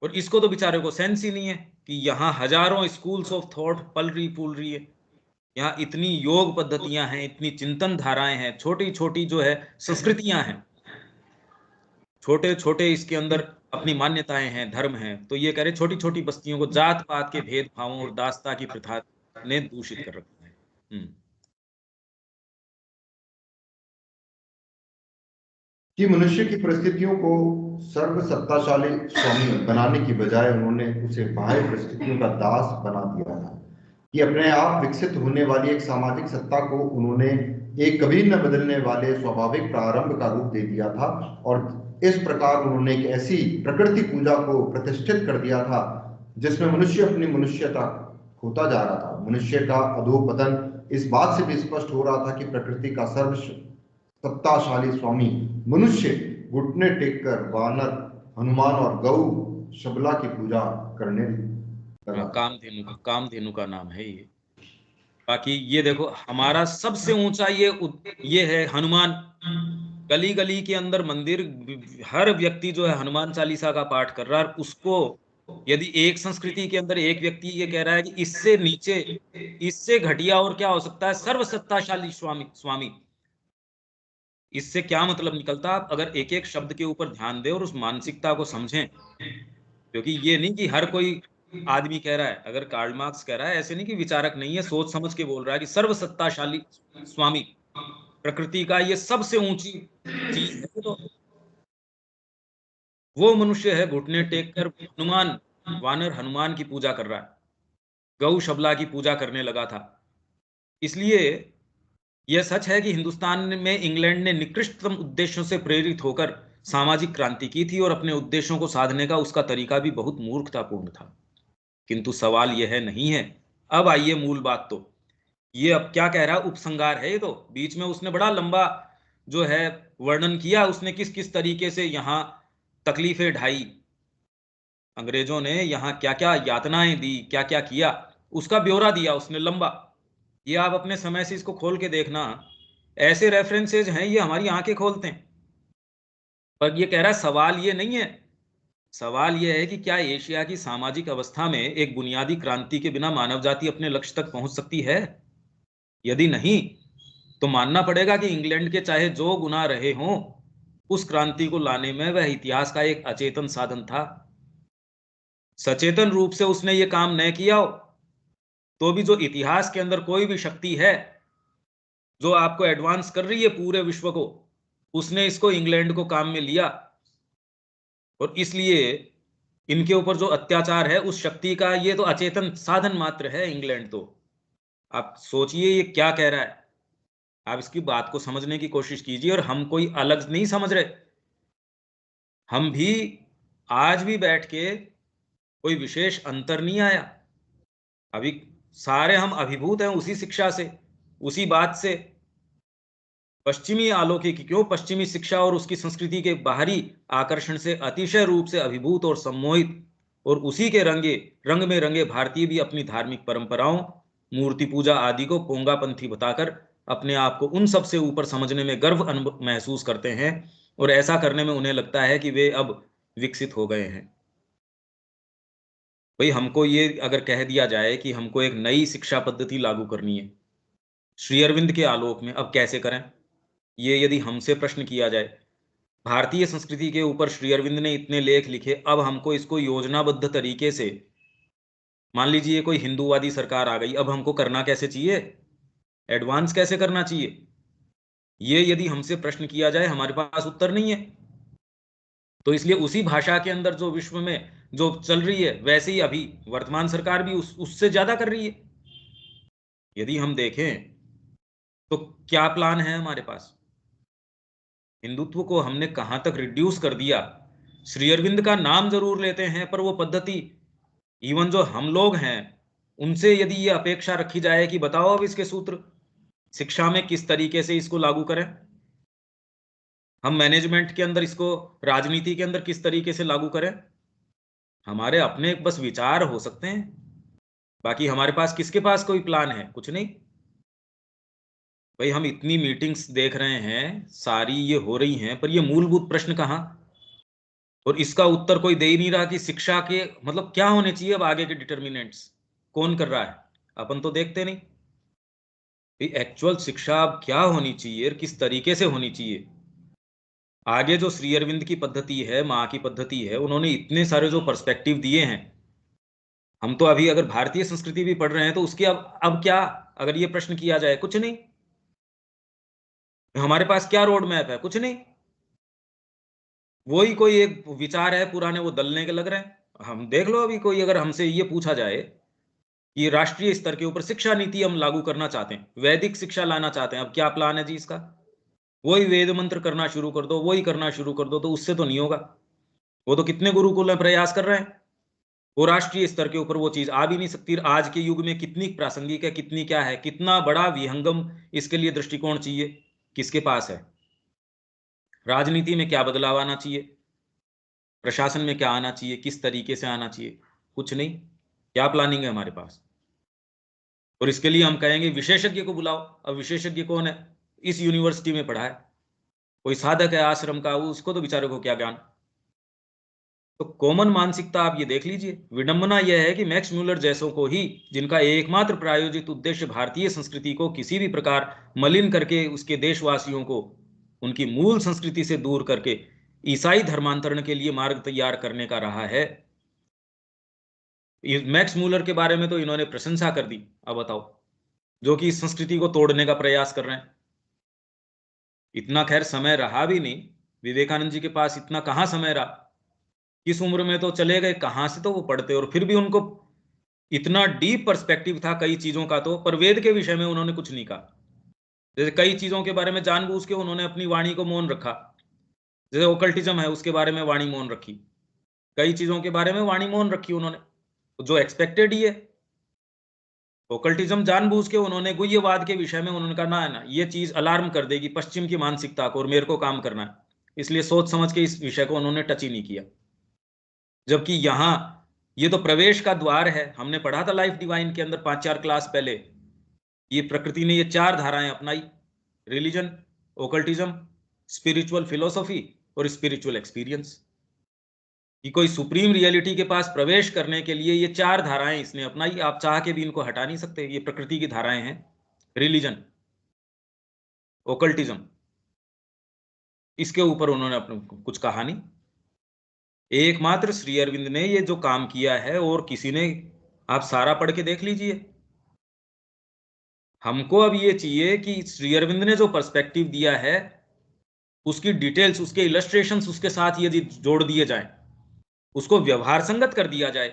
और इसको तो बेचारे को सेंस ही नहीं है कि यहाँ हजारों स्कूल्स ऑफ थॉट पल रही फूल रही है, यहाँ इतनी योग पद्धतियां हैं, इतनी चिंतन धाराएं हैं, छोटी छोटी जो है संस्कृतियां हैं, छोटे छोटे इसके अंदर अपनी मान्यताएं हैं, धर्म हैं। तो ये कह रहे छोटी छोटी बस्तियों को जात पात के भेदभावों और दास्ता की प्रथा ने दूषित कर रखा है। कि मनुष्य की परिस्थितियों को सर्वसत्ताशाली स्वामी बनाने की बजाय उन्होंने उसे बाह्य परिस्थितियों का दास बना दिया था, कि अपने आप विकसित होने वाली एक सामाजिक सत्ता को उन्होंने एक कभी न बदलने वाले स्वाभाविक प्रारंभ का रूप दे दिया था, और इस प्रकार उन्होंने एक ऐसी प्रकृति पूजा को प्रतिष्ठित कर दिया था जिसमें मनुष्य अपनी मनुष्यता खोता जा रहा था। मनुष्य का अधोपतन इस बात से भी स्पष्ट हो रहा था कि प्रकृति का सत्ताशाली स्वामी मनुष्य घुटने टेक कर वानर, हनुमान और गौ शबला की पूजा करने लगा। कामधेनु का नाम है ये। बाकी ये देखो, हमारा सबसे ऊंचा ये है हनुमान। गली गली के अंदर मंदिर, हर व्यक्ति जो है हनुमान चालीसा का पाठ कर रहा है। उसको यदि एक संस्कृति के अंदर एक व्यक्ति ये कह रहा है कि इससे नीचे, इससे घटिया और क्या हो सकता है, सर्वसत्ताशाली स्वामी, इससे क्या मतलब निकलता? आप अगर एक एक शब्द के ऊपर ध्यान दें और उस मानसिकता को समझें, क्योंकि ये नहीं कि हर कोई आदमी कह रहा है, अगर कार्ल मार्क्स कह रहा है, ऐसे नहीं कि विचारक नहीं है, सोच समझ के बोल रहा है कि सर्वसत्ताशाली स्वामी, प्रकृति का ये सबसे ऊंची चीज है। तो वो मनुष्य है घुटने टेक कर हनुमान, वानर हनुमान की पूजा कर रहा है, गौ शबला की पूजा करने लगा था। इसलिए यह सच है कि हिंदुस्तान में इंग्लैंड ने निकृष्टतम उद्देश्यों से प्रेरित होकर सामाजिक क्रांति की थी और अपने उद्देश्यों को साधने का उसका तरीका भी बहुत मूर्खतापूर्ण था। किंतु सवाल यह नहीं है। अब आइए मूल बात। तो ये अब क्या कह रहा है, उपसंहार है ये। तो बीच में उसने बड़ा लंबा जो है वर्णन किया, उसने किस किस तरीके से यहाँ तकलीफें ढाई, अंग्रेजों ने यहाँ क्या क्या यातनाएं दी, क्या क्या किया, उसका ब्यौरा दिया उसने लंबा। ये आप अपने समय से इसको खोल के देखना, ऐसे रेफरेंसेज हैं ये हमारी आंखें खोलते हैं। पर ये कह रहा है सवाल ये नहीं है, सवाल यह है कि क्या एशिया की सामाजिक अवस्था में एक बुनियादी क्रांति के बिना मानव जाति अपने लक्ष्य तक पहुंच सकती है? यदि नहीं, तो मानना पड़ेगा कि इंग्लैंड के चाहे जो गुनाह रहे हों, उस क्रांति को लाने में वह इतिहास का एक अचेतन साधन था। सचेतन रूप से उसने ये काम न किया हो तो भी जो इतिहास के अंदर कोई भी शक्ति है जो आपको एडवांस कर रही है पूरे विश्व को, उसने इसको इंग्लैंड को काम में लिया। और इसलिए इनके ऊपर जो अत्याचार है उस शक्ति का ये तो अचेतन साधन मात्र है इंग्लैंड। तो आप सोचिए ये क्या कह रहा है, आप इसकी बात को समझने की कोशिश कीजिए। और हम कोई अलग नहीं समझ रहे, हम भी आज भी बैठ के कोई विशेष अंतर नहीं आया। अभी सारे हम अभिभूत हैं उसी शिक्षा से, उसी बात से। पश्चिमी आलोके की क्यों, पश्चिमी शिक्षा और उसकी संस्कृति के बाहरी आकर्षण से अतिशय रूप से अभिभूत और सम्मोहित, और उसी के रंग में रंगे भारतीय भी अपनी धार्मिक परंपराओं, मूर्ति पूजा आदि को पोंगापंथी बताकर अपने आप को उन सब से ऊपर समझने में गर्व महसूस करते हैं। और ऐसा करने में उन्हें लगता है कि वे अब विकसित हो गए हैं। भाई हमको ये अगर कह दिया जाए कि हमको एक नई शिक्षा पद्धति लागू करनी है श्री अरविंद के आलोक में, अब कैसे करें? ये यदि हमसे प्रश्न किया जाए, भारतीय संस्कृति के ऊपर श्री अरविंद ने इतने लेख लिखे, अब हमको इसको योजनाबद्ध तरीके से, मान लीजिए कोई हिंदूवादी सरकार आ गई, अब हमको करना कैसे चाहिए, एडवांस कैसे करना चाहिए, ये यदि हमसे प्रश्न किया जाए हमारे पास उत्तर नहीं है। तो इसलिए उसी भाषा के अंदर जो विश्व में जो चल रही है वैसे ही अभी वर्तमान सरकार भी उससे ज्यादा कर रही है। यदि हम देखें तो क्या प्लान है हमारे पास, हिंदुत्व को हमने कहां तक रिड्यूस कर दिया। श्री अरविंद का नाम जरूर लेते हैं पर वो पद्धति, इवन जो हम लोग हैं उनसे यदि ये अपेक्षा रखी जाए कि बताओ अब इसके सूत्र शिक्षा में किस तरीके से इसको लागू करें, हम मैनेजमेंट के अंदर इसको, राजनीति के अंदर किस तरीके से लागू करें, हमारे अपने बस विचार हो सकते हैं, बाकी हमारे पास किसके पास कोई प्लान है? कुछ नहीं। भाई हम इतनी मीटिंग्स देख रहे हैं, सारी ये हो रही हैं, पर ये मूलभूत प्रश्न कहाँ? और इसका उत्तर कोई दे ही नहीं रहा कि शिक्षा के मतलब क्या होने चाहिए, अब आगे के डिटर्मिनेंट्स कौन कर रहा है, अपन तो देखते नहीं। एक्चुअल शिक्षा अब क्या होनी चाहिए और किस तरीके से होनी चाहिए। आगे जो श्री अरविंद की पद्धति है, माँ की पद्धति है, उन्होंने इतने सारे जो पर्सपेक्टिव दिए हैं। हम तो अभी अगर भारतीय संस्कृति भी पढ़ रहे हैं तो उसकी अब क्या, अगर ये प्रश्न किया जाए, कुछ नहीं। हमारे पास क्या रोड मैप है? कुछ नहीं। वही कोई एक विचार है पुराने, वो दलने के लग रहे हैं। हम देख लो, अभी कोई अगर हमसे ये पूछा जाए कि राष्ट्रीय स्तर के ऊपर शिक्षा नीति हम लागू करना चाहते हैं, वैदिक शिक्षा लाना चाहते हैं, अब क्या प्लान है जी इसका? वही वेद मंत्र करना शुरू कर दो, वही करना शुरू कर दो, तो उससे तो नहीं होगा। वो तो कितने गुरुकुल में प्रयास कर रहे हैं, वो राष्ट्रीय स्तर के ऊपर वो चीज आ भी नहीं सकती। आज के युग में कितनी प्रासंगिक है, कितनी क्या है, कितना बड़ा विहंगम इसके लिए दृष्टिकोण चाहिए, किसके पास है? राजनीति में क्या बदलाव आना चाहिए, प्रशासन में क्या आना चाहिए, किस तरीके से आना चाहिए? कुछ नहीं। क्या प्लानिंग है हमारे पास? और इसके लिए हम कहेंगे विशेषज्ञ को बुलाओ। अब विशेषज्ञ कौन है? इस यूनिवर्सिटी में पढ़ा है, कोई साधक है आश्रम का, उसको तो बेचारे को क्या ज्ञान। तो कॉमन मानसिकता आप ये देख लीजिए। विडंबना यह है कि मैक्स म्यूलर जैसों को ही, जिनका एकमात्र प्रायोजित उद्देश्य भारतीय संस्कृति को किसी भी प्रकार मलिन करके उसके देशवासियों को उनकी मूल संस्कृति से दूर करके ईसाई धर्मांतरण के लिए मार्ग तैयार करने का रहा है। मैक्स म्यूलर के बारे में तो इन्होंने प्रशंसा कर दी, अब बताओ, जो कि इस संस्कृति को तोड़ने का प्रयास कर रहे हैं। इतना खैर समय रहा भी नहीं, विवेकानंद जी के पास इतना कहाँ समय रहा, किस उम्र में तो चले गए, कहां से तो वो पढ़ते, और फिर भी उनको इतना डीप पर्सपेक्टिव था कई चीजों का। तो पर वेद के विषय में उन्होंने कुछ नहीं कहा। जैसे कई चीजों के बारे में जानबूझ के उन्होंने अपनी वाणी को मौन रखा, जैसे ओकल्टिज्म है उसके बारे में वाणी मौन रखी, कई चीजों के बारे में वाणी मौन रखी उन्होंने, जो एक्सपेक्टेड ही है। ओकल्टिज्म जानबूझ के उन्होंने गुह्यवाद के विषय में उन्होंने कहा ना ना, ये चीज अलार्म कर देगी पश्चिम की मानसिकता को और मेरे को काम करना है, इसलिए सोच समझ के इस विषय को उन्होंने टच ही नहीं किया। जबकि यहां ये तो प्रवेश का द्वार है। हमने पढ़ा था लाइफ डिवाइन के अंदर 5-4 क्लास पहले, ये प्रकृति ने ये 4 धाराएं अपनाई, रिलीजन, ओकल्टिज्म, स्पिरिचुअल फिलोसॉफी और स्पिरिचुअल एक्सपीरियंस। कि कोई सुप्रीम रियलिटी के पास प्रवेश करने के लिए ये 4 धाराएं इसने अपनाई। आप चाह के भी इनको हटा नहीं सकते, ये प्रकृति की धाराएं हैं। रिलीजन, ओकल्टिज्म, इसके ऊपर उन्होंने अपने कुछ कहा नहीं। एकमात्र श्री अरविंद ने ये जो काम किया है, और किसी ने, आप सारा पढ़ के देख लीजिए, हमको अब ये चाहिए कि श्री अरविंद ने जो पर्सपेक्टिव दिया है उसकी डिटेल्स, उसके इलस्ट्रेशंस उसके साथ यदि जोड़ दिए जाए, उसको व्यवहार संगत कर दिया जाए,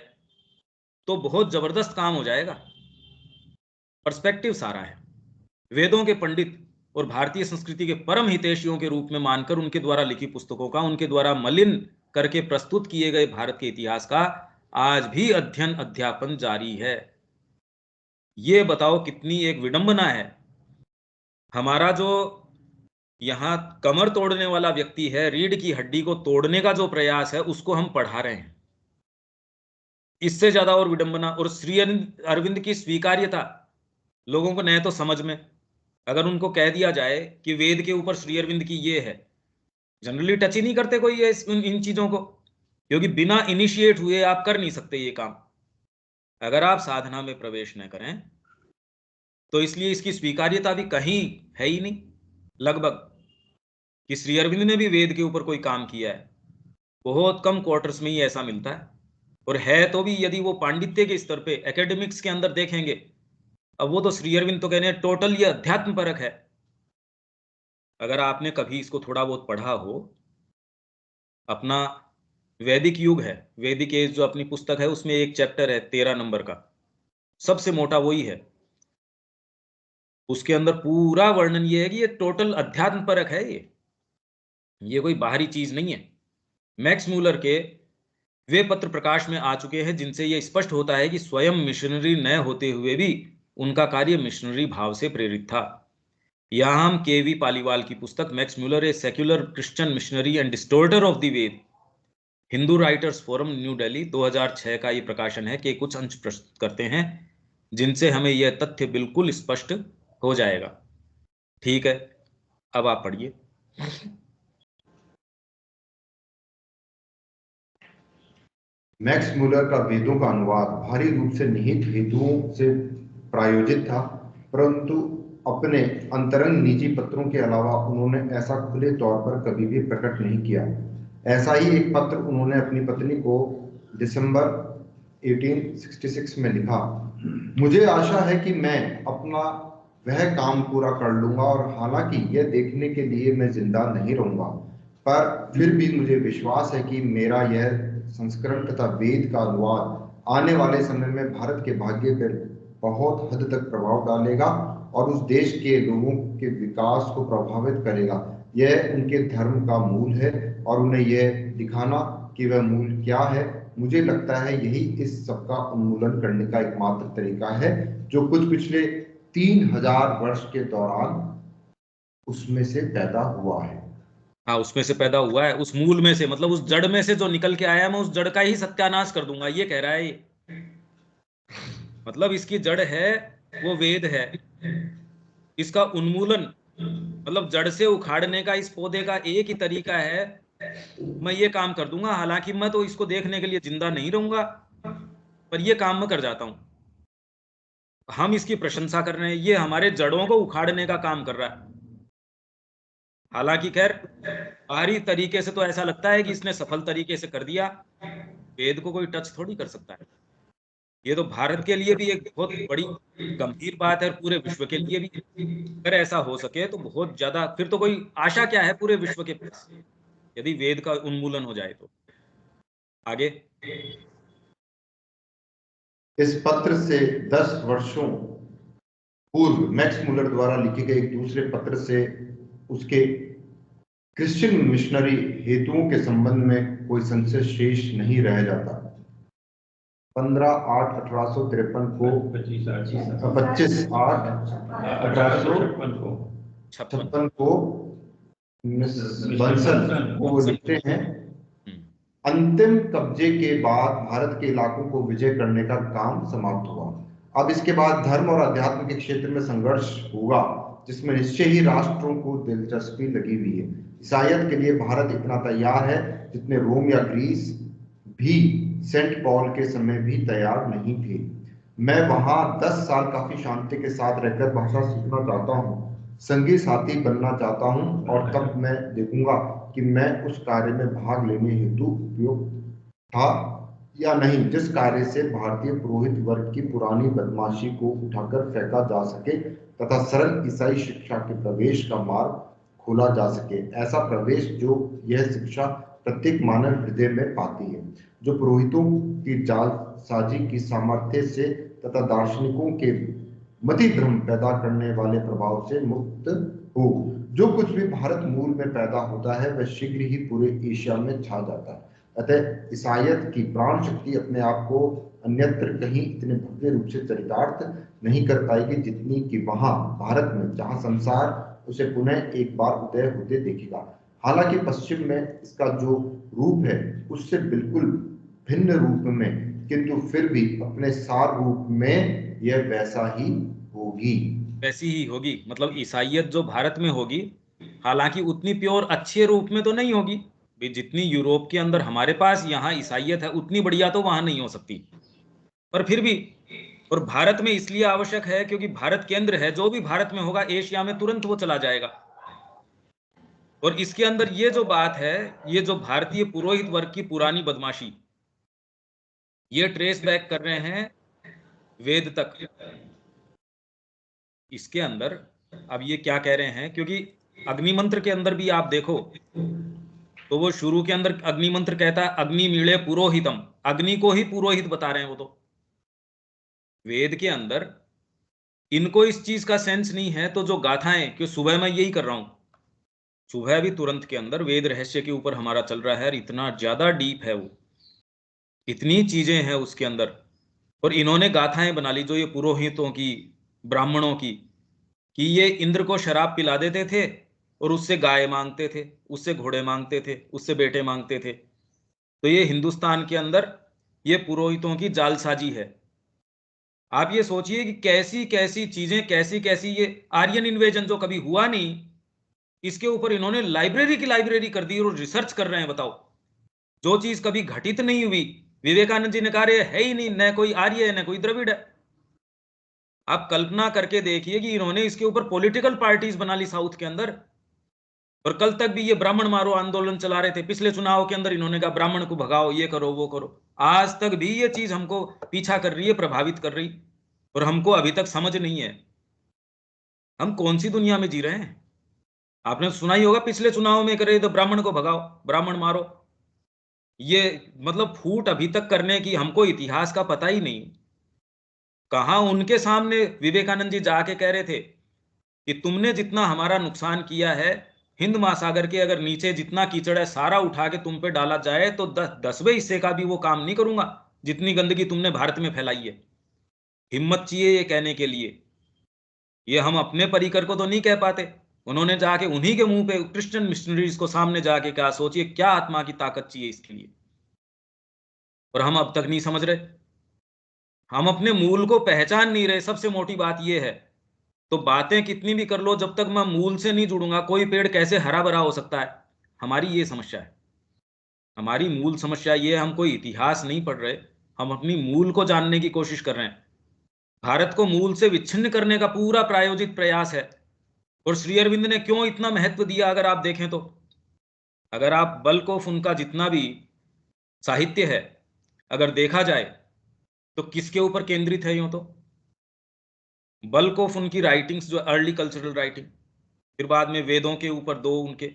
तो बहुत जबरदस्त काम हो जाएगा। पर्सपेक्टिव सारा है। वेदों के पंडित और भारतीय संस्कृति के परम हितैषियों के रूप में मानकर उनके द्वारा लिखी पुस्तकों का, उनके द्वारा मलिन करके प्रस्तुत किए गए भारत के इतिहास का आज भी अध्ययन अध्यापन जारी है। ये बताओ कितनी एक विडंबना है। हमारा जो यहां कमर तोड़ने वाला व्यक्ति है, रीढ़ की हड्डी को तोड़ने का जो प्रयास है, उसको हम पढ़ा रहे हैं। इससे ज्यादा और विडंबना। और श्री अरविंद की स्वीकार्यता लोगों को न तो समझ में, अगर उनको कह दिया जाए कि वेद के ऊपर श्री अरविंद की ये है, जनरली टच ही नहीं करते कोई ये इन चीजों को, क्योंकि बिना इनिशिएट हुए आप कर नहीं सकते ये काम, अगर आप साधना में प्रवेश न करें तो। इसलिए इसकी स्वीकार्यता भी कहीं है ही नहीं लगभग, कि श्री अरविंद ने भी वेद के ऊपर कोई काम किया है। बहुत कम क्वार्टर्स में ही ऐसा मिलता है, और है तो भी यदि वो पांडित्य के स्तर पे एकेडमिक्स के अंदर देखेंगे, अब वो तो श्री अरविंद तो कहने टोटल ये अध्यात्म परक है। अगर आपने कभी इसको थोड़ा बहुत पढ़ा हो, अपना वैदिक युग है, वैदिक एज जो अपनी पुस्तक है, उसमें एक चैप्टर है 13 नंबर का, सबसे मोटा वही है। उसके अंदर पूरा वर्णन ये है कि ये टोटल अध्यात्म परक है। ये कोई बाहरी चीज नहीं है। मैक्स मूलर के वे पत्र प्रकाश में आ चुके हैं जिनसे यह स्पष्ट होता है कि स्वयं मिशनरी न होते हुए भी उनका कार्य मिशनरी भाव से प्रेरित था। यहां हम केवी पालीवाल की पुस्तक Max Muller a secular Christian missionary and distorter of the Veda, Hindu Writers Forum New Delhi 2006 का ये प्रकाशन है, कि कुछ अंश प्रस्तुत करते हैं जिनसे हमें यह तथ्य बिल्कुल स्पष्ट हो जाएगा। ठीक है, अब आप पढ़िए। मैक्स मूलर का वेदों का अनुवाद भारी रूप से निहित हेतुओं से प्रायोजित था, परंतु अपने अंतरंग निजी पत्रों के अलावा उन्होंने ऐसा खुले तौर पर कभी भी प्रकट नहीं किया। ऐसा ही एक पत्र उन्होंने अपनी पत्नी को दिसंबर 1866 में लिखा। मुझे आशा है कि मैं अपना वह काम पूरा कर लूंगा, और हालांकि यह देखने के लिए मैं जिंदा नहीं रहूंगा, पर फिर भी मुझे विश्वास है कि मेरा यह संस्करण तथा वेद का अनुवाद आने वाले समय में भारत के भाग्य पर बहुत हद तक प्रभाव डालेगा और उस देश के लोगों के विकास को प्रभावित करेगा। यह उनके धर्म का मूल है, और उन्हें यह दिखाना कि वह मूल क्या है, मुझे लगता है यही इस सबका उन्मूलन करने का एकमात्र तरीका है, जो कुछ पिछले 3000 वर्ष के दौरान उसमें से पैदा हुआ है। हाँ, उसमें से पैदा हुआ है, उस मूल में से, मतलब उस जड़ में से जो निकल के आया, मैं उस जड़ का ही सत्यानाश कर दूंगा, ये कह रहा है ये। मतलब इसकी जड़ है वो वेद है, इसका उन्मूलन मतलब जड़ से उखाड़ने का इस पौधे का एक ही तरीका है, मैं ये काम कर दूंगा। हालांकि मैं तो इसको देखने के लिए जिंदा नहीं रहूंगा, पर ये काम मैं कर जाता हूं। हम इसकी प्रशंसा कर रहे हैं, ये हमारे जड़ों को उखाड़ने का काम कर रहा है। हालांकि खैर बाहरी तरीके से तो ऐसा लगता है कि इसने सफल तरीके से कर दिया, वेद को कोई टच थोड़ी कर सकता है। ये तो भारत के लिए भी एक बहुत बड़ी गंभीर बात है, और पूरे विश्व के लिए भी। अगर ऐसा हो सके तो बहुत ज्यादा, फिर तो कोई आशा क्या है पूरे विश्व के पास, यदि वेद का उन्मूलन हो जाए तो। आगे। इस पत्र से 10 वर्षों पूर्व मैक्स मूलर द्वारा लिखे गए एक दूसरे पत्र से उसके क्रिश्चियन मिशनरी हेतुओं के संबंध में कोई संशय शेष नहीं रह जाता। 15/8/1853 को 25/8/1856 को मिस बंसल वो लिखते हैं, अंतिम कब्जे के बाद भारत के इलाकों को विजय करने का काम समाप्त हुआ। अब इसके बाद धर्म और अध्यात्म के क्षेत्र में संघर्ष होगा, जिसमें निश्चय ही राष्ट्रों को दिलचस्पी लगी हुई है। ईसाईयत के लिए भारत इतना तैयार है जितने रोम या ग्रीस भी सेंट पॉल के समय भी तैयार नहीं थे। मैं वहां 10 साल काफी शांति के साथ रहकर भाषा सीखना चाहता हूँ, संगी साथी बनना चाहता हूँ, और तब मैं देखूंगा कि मैं उस कार्य में भाग लेने हेतु उपयुक्त था या नहीं जिस कार्य से भारतीय पुरोहित वर्ग की पुरानी बदमाशी को उठाकर फेंका जा सके तथा सरल ईसाई शिक्षा के प्रवेश का मार्ग खोला जा सके, ऐसा प्रवेश जो यह शिक्षा प्रत्येक मानव हृदय में पाती है, जो पुरोहितों की जालसाजी की सामर्थ्य से तथा दार्शनिकों के मति भ्रम पैदा करने वाले प्रभाव से मुक्त हो। जो कुछ भी भारत मूल में पैदा होता है वह शीघ्र ही पूरे एशिया में छा जाता है। अतः ईसाईयत की प्राण शक्ति अपने आप को अन्यत्र कहीं इतने भव्य रूप से चरितार्थ नहीं कर पाएगी जितनी कि वहां भारत में, जहां संसार उसे पुनः एक बार उदय होते देखेगा। हालांकि पश्चिम में इसका जो रूप है उससे बिल्कुल भिन्न रूप में, किंतु फिर भी अपने सार रूप में यह वैसा ही होगी। वैसी ही होगी, मतलब ईसाईयत जो भारत में होगी, हालांकि उतनी प्योर अच्छे रूप में तो नहीं होगी भी जितनी यूरोप के अंदर हमारे पास यहाँ ईसाईयत है, उतनी बढ़िया तो वहां नहीं हो सकती, पर फिर भी। और भारत में इसलिए आवश्यक है क्योंकि भारत केंद्र है, जो भी भारत में होगा एशिया में तुरंत वो चला जाएगा। और इसके अंदर ये जो बात है, ये जो भारतीय पुरोहित वर्ग की पुरानी बदमाशी, ये ट्रेस बैक कर रहे हैं वेद तक। इसके अंदर अब ये क्या कह रहे हैं, क्योंकि अग्निमंत्र के अंदर भी आप देखो तो वो शुरू के अंदर अग्निमंत्र कहता है अग्नि मीणे पुरोहितम, अग्नि को ही पुरोहित बता रहे हैं वो तो। वेद के अंदर इनको इस चीज का सेंस नहीं है, तो जो गाथाएं, कि सुबह मैं यही कर रहा हूं, सुबह भी तुरंत के अंदर वेद रहस्य के ऊपर हमारा चल रहा है, और इतना ज्यादा डीप है वो, इतनी चीजें हैं उसके अंदर। और इन्होंने गाथाएं बना ली जो ये पुरोहितों की, ब्राह्मणों की, कि ये इंद्र को शराब पिला देते थे और उससे गाय मांगते थे, उससे घोड़े मांगते थे, उससे बेटे मांगते थे। तो ये हिंदुस्तान के अंदर ये पुरोहितों की जालसाजी है। आप ये सोचिए कि कैसी कैसी चीजें, कैसी कैसी, ये आर्यन इन्वेजन जो कभी हुआ नहीं, इसके ऊपर इन्होंने लाइब्रेरी की लाइब्रेरी कर दी और रिसर्च कर रहे हैं। बताओ, जो चीज कभी घटित नहीं हुई, विवेकानंद जी ने कहा है ही नहीं, न कोई आर्य है न कोई द्रविड़ है। आप कल्पना करके देखिए कि इन्होंने इसके ऊपर पॉलिटिकल पार्टीज बना ली साउथ के अंदर। और कल तक भी ये ब्राह्मण मारो आंदोलन चला रहे थे, पिछले चुनाव के अंदर इन्होंने कहा ब्राह्मण को भगाओ, ये करो वो करो। आज तक भी ये चीज हमको पीछा कर रही है, प्रभावित कर रही, और हमको अभी तक समझ नहीं है हम कौन सी दुनिया में जी रहे हैं। आपने सुना ही होगा पिछले चुनाव में करे तो ब्राह्मण को भगाओ, ब्राह्मण मारो, ये मतलब फूट अभी तक करने की हमको इतिहास का पता ही नहीं। कहां उनके सामने विवेकानंद जी जाके कह रहे थे कि तुमने जितना हमारा नुकसान किया है, हिंद महासागर के अगर नीचे जितना कीचड़ है सारा उठा के तुम पे डाला जाए तो 10वें हिस्से का भी वो काम नहीं करूंगा जितनी गंदगी तुमने भारत में फैलाई है। हिम्मत चाहिए ये कहने के लिए, ये हम अपने परिकर को तो नहीं कह पाते। उन्होंने जाके उन्हीं के मुंह पे क्रिश्चियन मिशनरीज को सामने जाके कहा, सोचिए क्या आत्मा की ताकत चाहिए इसके लिए। और हम अब तक नहीं समझ रहे, हम अपने मूल को पहचान नहीं रहे। सबसे मोटी बात यह है। तो बातें कितनी भी कर लो, जब तक मैं मूल से नहीं जुड़ूंगा, कोई पेड़ कैसे हरा भरा हो सकता है। हमारी ये समस्या है, हमारी मूल समस्या ये है, हम कोई इतिहास नहीं पढ़ रहे, हम अपनी मूल को जानने की कोशिश कर रहे हैं। भारत को मूल से विच्छिन्न करने का पूरा प्रायोजित प्रयास है। और श्री अरविंद ने क्यों इतना महत्व दिया, अगर आप देखें तो, अगर आप बल्क ऑफ उनका जितना भी साहित्य है अगर देखा जाए तो किसके ऊपर केंद्रित है, यूं तो बल्क ऑफ उनकी राइटिंग्स जो अर्ली कल्चरल राइटिंग, फिर बाद में वेदों के ऊपर 2 उनके,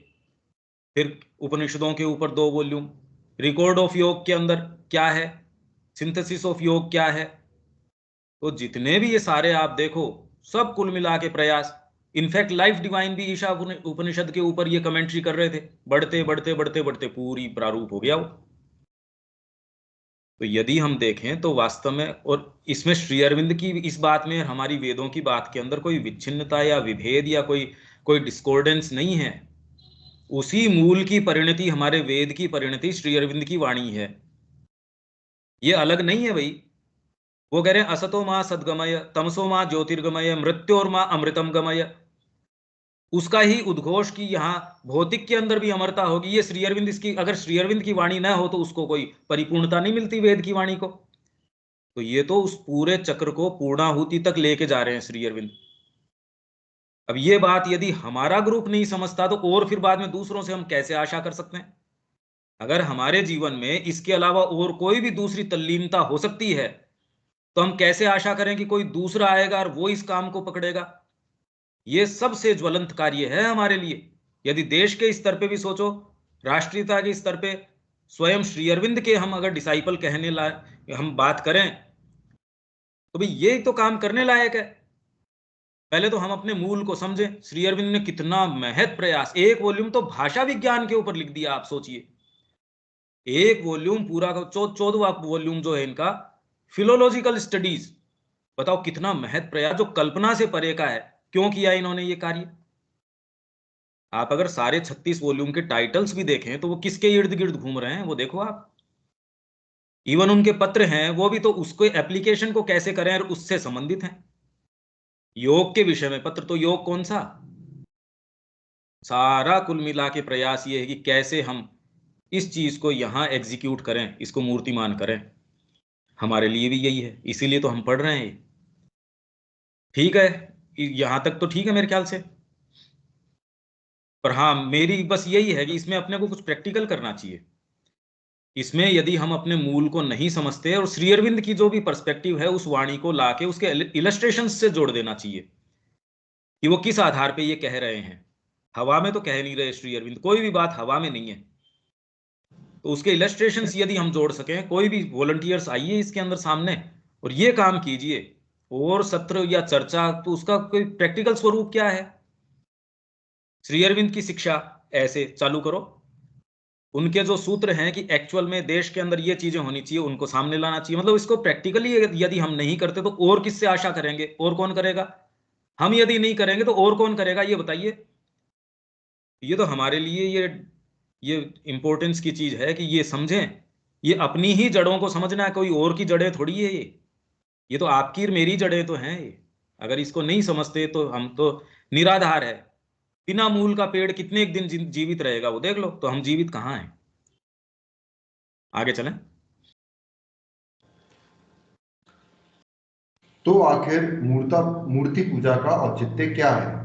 फिर उपनिषदों के ऊपर 2 वॉल्यूम, रिकॉर्ड ऑफ योग के अंदर क्या है, सिंथेसिस ऑफ योग क्या है। तो जितने भी ये सारे आप देखो, सब कुल मिला के प्रयास। इनफैक्ट लाइफ डिवाइन भी ईशा उपनिषद के ऊपर ये कमेंट्री कर रहे थे, बढ़ते बढ़ते बढ़ते बढ़ते पूरी प्रारूप हो गया वो। तो यदि हम देखें तो वास्तव में, और इसमें श्री अरविंद की इस बात में हमारी वेदों की बात के अंदर कोई विच्छिन्नता या विभेद या कोई डिस्कॉर्डेंस नहीं है। उसी मूल की परिणति, हमारे वेद की परिणति श्री अरविंद की वाणी है, ये अलग नहीं है भाई। वो कह रहे हैं असतो मां सद्गमय, तमसो मां ज्योतिर्गमय, मृत्योर मां अमृतम गमय। उसका ही उद्घोष की यहाँ भौतिक के अंदर भी अमरता होगी। ये श्री अरविंद, इसकी अगर श्री अरविंद की वाणी ना हो तो उसको कोई परिपूर्णता नहीं मिलती वेद की वाणी को। तो ये तो उस पूरे चक्र को पूर्णाहुति तक लेके जा रहे हैं श्री अरविंद। अब ये बात यदि हमारा ग्रुप नहीं समझता तो और फिर बाद में दूसरों से हम कैसे आशा कर सकते हैं। अगर हमारे जीवन में इसके अलावा और कोई भी दूसरी तल्लीनता हो सकती है, तो हम कैसे आशा करें कि कोई दूसरा आएगा और वो इस काम को पकड़ेगा? ये सबसे ज्वलंत कार्य है हमारे लिए। यदि देश के स्तर पे भी सोचो, राष्ट्रीयता के स्तर पे, स्वयं श्री अरविंद के हम अगर डिसाइपल कहने लायक हम बात करें, तो भाई ये तो काम करने लायक है। पहले तो हम अपने मूल को समझें। श्री अरविंद ने कितना महत प्रयास, एक वॉल्यूम तो भाषा विज्ञान के ऊपर लिख दिया। आप सोचिए, एक वॉल्यूम पूरा 14वां वॉल्यूम जो है इनका, फिलोलॉजिकल स्टडीज। बताओ कितना महत प्रयास, जो कल्पना से परे का है। क्यों किया इन्होंने ये कार्य? आप अगर सारे 36 वॉल्यूम के टाइटल्स भी देखें तो वो किसके इर्द गिर्द घूम रहे हैं, वो देखो आप। इवन उनके पत्र हैं, वो भी तो उसको एप्लीकेशन को कैसे करें और उससे संबंधित हैं। योग के विषय में पत्र, तो योग कौन सा, सारा कुल मिला के प्रयास ये है कि कैसे हम इस चीज को यहां एग्जीक्यूट करें, इसको मूर्तिमान करें। हमारे लिए भी यही है, इसीलिए तो हम पढ़ रहे हैं। ठीक है, यहां तक तो ठीक है मेरे ख्याल से। पर हाँ, मेरी बस यही है कि इसमें अपने को कुछ प्रैक्टिकल करना चाहिए। इसमें यदि हम अपने मूल को नहीं समझते, और श्री अरविंद की जो भी पर्सपेक्टिव है उस वाणी को लाके उसके इलस्ट्रेशन से जोड़ देना चाहिए कि वो किस आधार पे ये कह रहे हैं। हवा में तो कह नहीं रहे श्री अरविंद, कोई भी बात हवा में नहीं है। तो उसके इलस्ट्रेशंस यदि हम जोड़ सकें, कोई भी वॉलंटियर्स आइए इसके अंदर सामने और ये काम कीजिए, और सत्र या चर्चा, तो उसका कोई प्रैक्टिकल स्वरूप क्या है? श्री अरविंद की शिक्षा ऐसे चालू करो, उनके जो सूत्र हैं कि एक्चुअल में देश के अंदर ये चीजें होनी चाहिए, उनको सामने लाना चाहिए। मतलब इसको प्रैक्टिकली यदि हम नहीं करते तो और किससे आशा करेंगे? और कौन करेगा? हम यदि नहीं करेंगे तो और कौन करेगा, ये बताइए। ये तो हमारे लिए ये इंपॉर्टेंस की चीज है कि ये समझें। ये अपनी ही जड़ों को समझना है, कोई और की जड़ें थोड़ी है ये तो आपकी और मेरी जड़ें तो हैं ये। अगर इसको नहीं समझते तो हम तो निराधार है। बिना मूल का पेड़ कितने एक दिन जीवित रहेगा, वो देख लो। तो हम जीवित कहाँ हैं? आगे चलें। तो आखिर मूर्ति पूजा का औचित्य क्या है?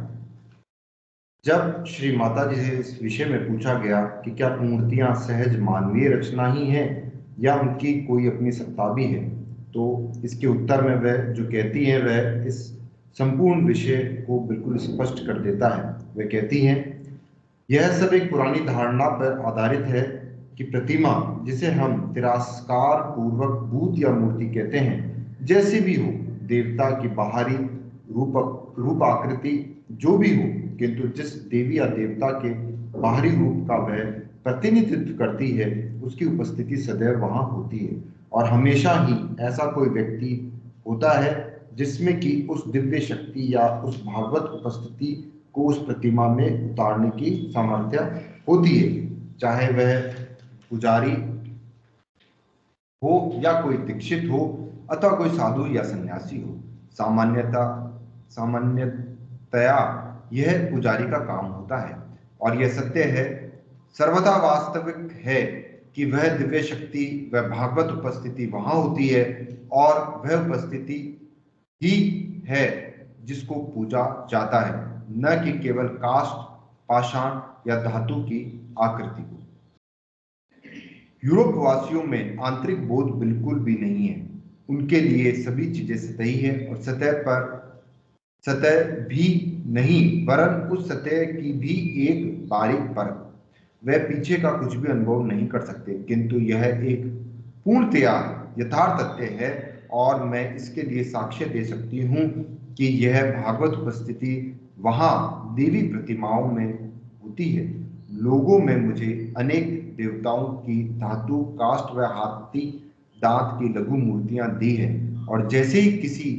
जब श्री माता जी से इस विषय में पूछा गया कि क्या मूर्तियां सहज मानवीय रचना ही है या उनकी कोई अपनी सत्ता भी है, तो इसके उत्तर में वह जो कहती हैं वह इस संपूर्ण विषय को बिल्कुल स्पष्ट कर देता है। वह कहती हैं, यह सब एक पुरानी धारणा पर आधारित है कि प्रतिमा, जिसे हम तिरस्कार पूर्वक भूत या मूर्ति कहते हैं, जैसे भी हो, देवता की बाहरी रूप आकृति जो भी हो, किंतु जिस देवी या देवता के बाहरी रूप का वह प्रतिनिधित्व करती है, उसकी उपस्थिति सदैव वहां होती है। और हमेशा ही ऐसा कोई व्यक्ति होता है जिसमें कि उस दिव्य शक्ति या उस भागवत उपस्थिति को उस प्रतिमा में उतारने की सामर्थ्य होती है, चाहे वह पुजारी हो या कोई दीक्षित हो अथवा कोई साधु या सन्यासी हो। सामान्यतया यह पुजारी का काम होता है, और यह सत्य है, सर्वदा वास्तविक है कि वह दिव्य शक्ति, वह भागवत उपस्थिति वहां होती है, और वह उपस्थिति ही है जिसको पूजा जाता है, न कि केवल काष्ठ, पाषाण या धातु की आकृति को। यूरोप वासियों में आंतरिक बोध बिल्कुल भी नहीं है। उनके लिए सभी चीजें सतही है, और सतह भी नहीं वरन उस सतह की भी एक बारीक परत। वह पीछे का कुछ भी अनुभव नहीं कर सकते, किंतु यह एक पूर्णतया यथार्थ तथ्य है, और मैं इसके लिए साक्ष्य दे सकती हूँ कि यह भागवत उपस्थिति वहां देवी प्रतिमाओं में होती है। लोगों में मुझे अनेक देवताओं की धातु, काष्ठ व हाथी दांत की लघु मूर्तियां दी है, और जैसे ही किसी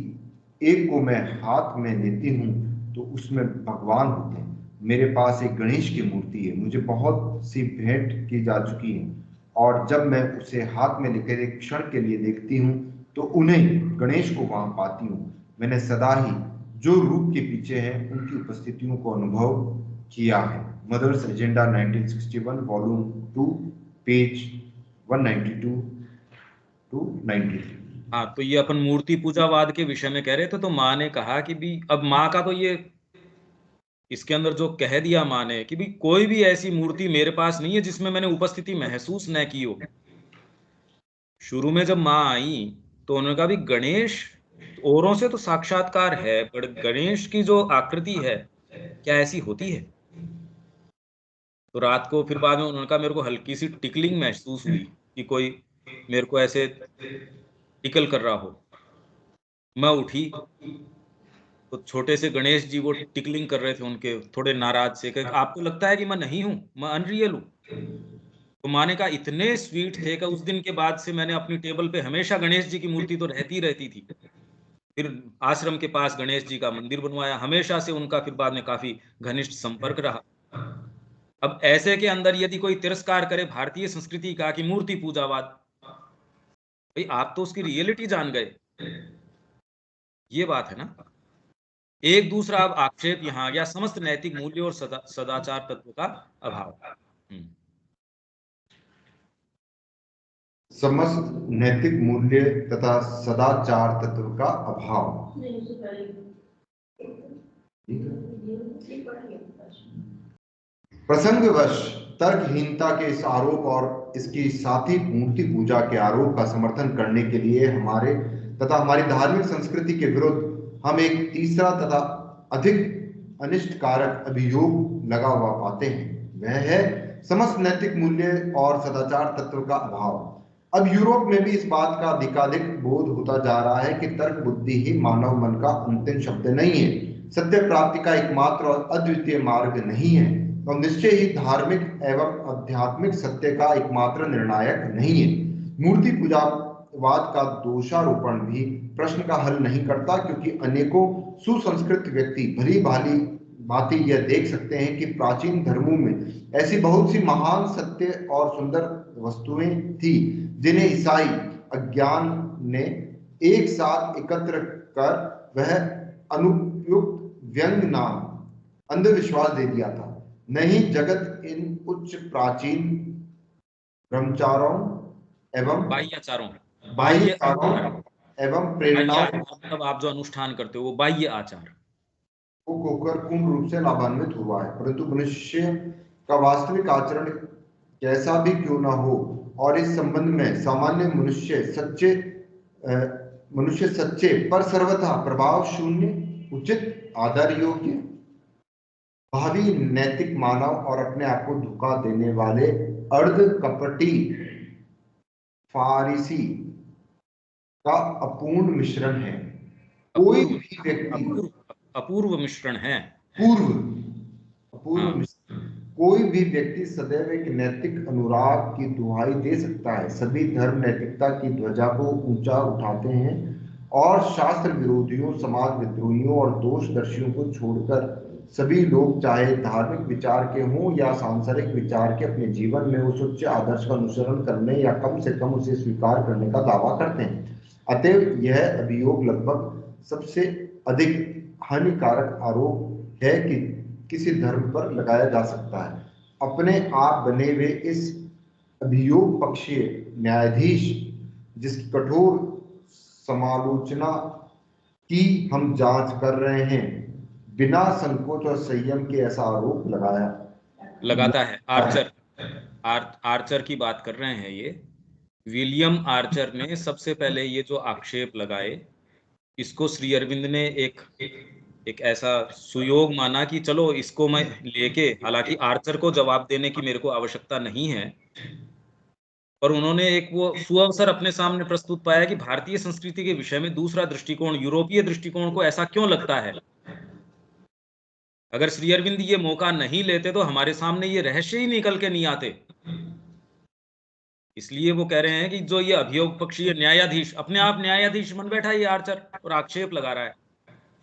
एक को मैं हाथ में लेती हूँ तो उसमें भगवान होते हैं। मेरे पास एक गणेश की मूर्ति है, मुझे बहुत सी भेंट की जा चुकी है, और जब मैं उसे हाथ में लेकर एक क्षण के लिए देखती हूँ तो उन्हें गणेश को वहां पाती हूँ। मैंने सदा ही जो रूप के पीछे हैं उनकी उपस्थितियों को अनुभव किया है। Mothers agenda 1961 volume 2 page 192 to 93। हाँ, तो ये अपन मूर्ति पूजावाद के विषय में कह रहे थे। तो माँ ने कहा कि भी अब माँ का तो ये इसके अंदर जो कह दिया माँ ने कि भाई कोई भी ऐसी मूर्ति मेरे पास नहीं है जिसमें मैंने उपस्थिति महसूस न की हो। शुरू में जब माँ आई तो उन्होंने कहा भी गणेश औरों से तो साक्षात्कार है, पर गणेश की जो आकृति है क्या ऐसी होती है? तो रात को फिर बाद में उन्होंने कहा मेरे को हल्की सी टिकलिंग महसूस हुई कि कोई मेरे को ऐसे टिकल कर रहा हो। मैं उठी तो छोटे से गणेश जी वो टिकलिंग कर रहे थे, उनके थोड़े नाराज से कि आपको लगता है कि मैं नहीं हूं, मैं अनरियल हूं। तो माँ ने कहा इतने स्वीट थे कि उस दिन के बाद से मैंने अपनी टेबल पे हमेशा गणेश जी की मूर्ति तो रहती थी। फिर आश्रम के पास गणेश जी का मंदिर बनवाया, हमेशा से उनका फिर बाद में काफी घनिष्ठ संपर्क रहा। अब ऐसे के अंदर यदि कोई तिरस्कार करे भारतीय संस्कृति का कि मूर्ति पूजावाद, भाई आप तो उसकी रियलिटी जान गए, ये बात है ना। एक दूसरा अब आक्षेप यहां आ गया, समस्त नैतिक मूल्य और सदाचार तत्व का अभाव। समस्त नैतिक मूल्य तथा सदाचार तत्व का अभाव। प्रसंगवश तर्कहीनता के इस आरोप और इसकी साथी मूर्ति पूजा के आरोप का समर्थन करने के लिए हमारे तथा हमारी धार्मिक संस्कृति के विरुद्ध हम एक तीसरा तथा अधिक अनिष्टकारक अभियोग लगा हुआ पाते हैं। वह है समस्त नैतिक मूल्य और सदाचार तत्व का अभाव। अब यूरोप में भी इस बात का अधिकाधिक बोध होता जा रहा है कि तर्क बुद्धि ही मानव मन का अंतिम शब्द नहीं है, सत्य प्राप्ति का एकमात्र और अद्वितीय मार्ग नहीं है, और निश्चय ही धार्मिक एवं आध्यात्मिक सत्य का एकमात्र निर्णायक नहीं है। मूर्ति पूजावाद का दोषारोपण भी प्रश्न का हल नहीं करता, क्योंकि अनेकों सुसंस्कृत व्यक्ति भली भांति यह देख सकते हैं कि प्राचीन धर्मों में ऐसी बहुत सी महान सत्य और सुंदर वस्तुएं थी जिन्हें ईसाई अज्ञान ने एक साथ एकत्र कर वह अनुपयुक्त व्यंग नाम अंधविश्वास दे दिया था। नहीं, जगत इन उच्च प्राचीन ब्रह्मचारों एवं बाह्य एवं प्रेरणाओं मतलब आप जो अनुष्ठान करते हो वो बाह्य आचार को होकर पूर्ण रूप से लाभान्वित हुआ है, परंतु मनुष्य का वास्तविक आचरण कैसा भी क्यों ना हो, और इस संबंध में सामान्य मनुष्य सच्चे पर सर्वथा प्रभाव शून्य, उचित, आदर योग्य, भावी नैतिक मानव और अपने आप को धोखा देने वाले अर्ध कपटी फारिसी का अपूर्ण मिश्रण है। कोई भी व्यक्ति अपूर्व मिश्रण है। अपूर्व मिश्रण। कोई भी व्यक्ति सदैव एक नैतिक अनुराग की दुहाई दे सकता है। सभी धर्म नैतिकता की ध्वजा को ऊंचा उठाते हैं और शास्त्र विरोधियों, समाज विद्रोहियों और दोषदर्शियों को छोड़कर सभी लोग, चाहे धार्मिक विचार के हों या सांसारिक विचार के, अपने जीवन में उस उच्च आदर्श का अनुसरण करने या कम से कम उसे स्वीकार करने का दावा करते हैं। अतएव यह अभियोग लगभग सबसे अधिक हानिकारक आरोप है कि किसी धर्म पर लगाया जा सकता है। अपने आप बने हुए इस अभियोग पक्षीय न्यायाधीश, जिसकी कठोर समालोचना की हम जांच कर रहे हैं, बिना संकोच और संयम के ऐसा आरोप लगाता है। आर्चर की बात कर रहे हैं ये। विलियम आर्चर ने सबसे पहले ये जो आक्षेप लगाए, इसको श्री अरविंद ने एक ऐसा सुयोग माना कि चलो इसको मैं लेके, हालांकि आर्चर को जवाब देने की मेरे को आवश्यकता नहीं है, पर उन्होंने एक वो सुअवसर अपने सामने प्रस्तुत पाया कि भारतीय संस्कृति के विषय में दूसरा दृष्टिकोण, यूरोपीय दृष्टिकोण को ऐसा क्यों लगता है। अगर श्री अरविंद ये मौका नहीं लेते तो हमारे सामने ये रहस्य ही निकल के नहीं आते। इसलिए वो कह रहे हैं कि जो ये अभियोग पक्षीय न्यायाधीश, अपने आप न्यायाधीश बन बैठा है ये आर्चर, और आक्षेप लगा रहा है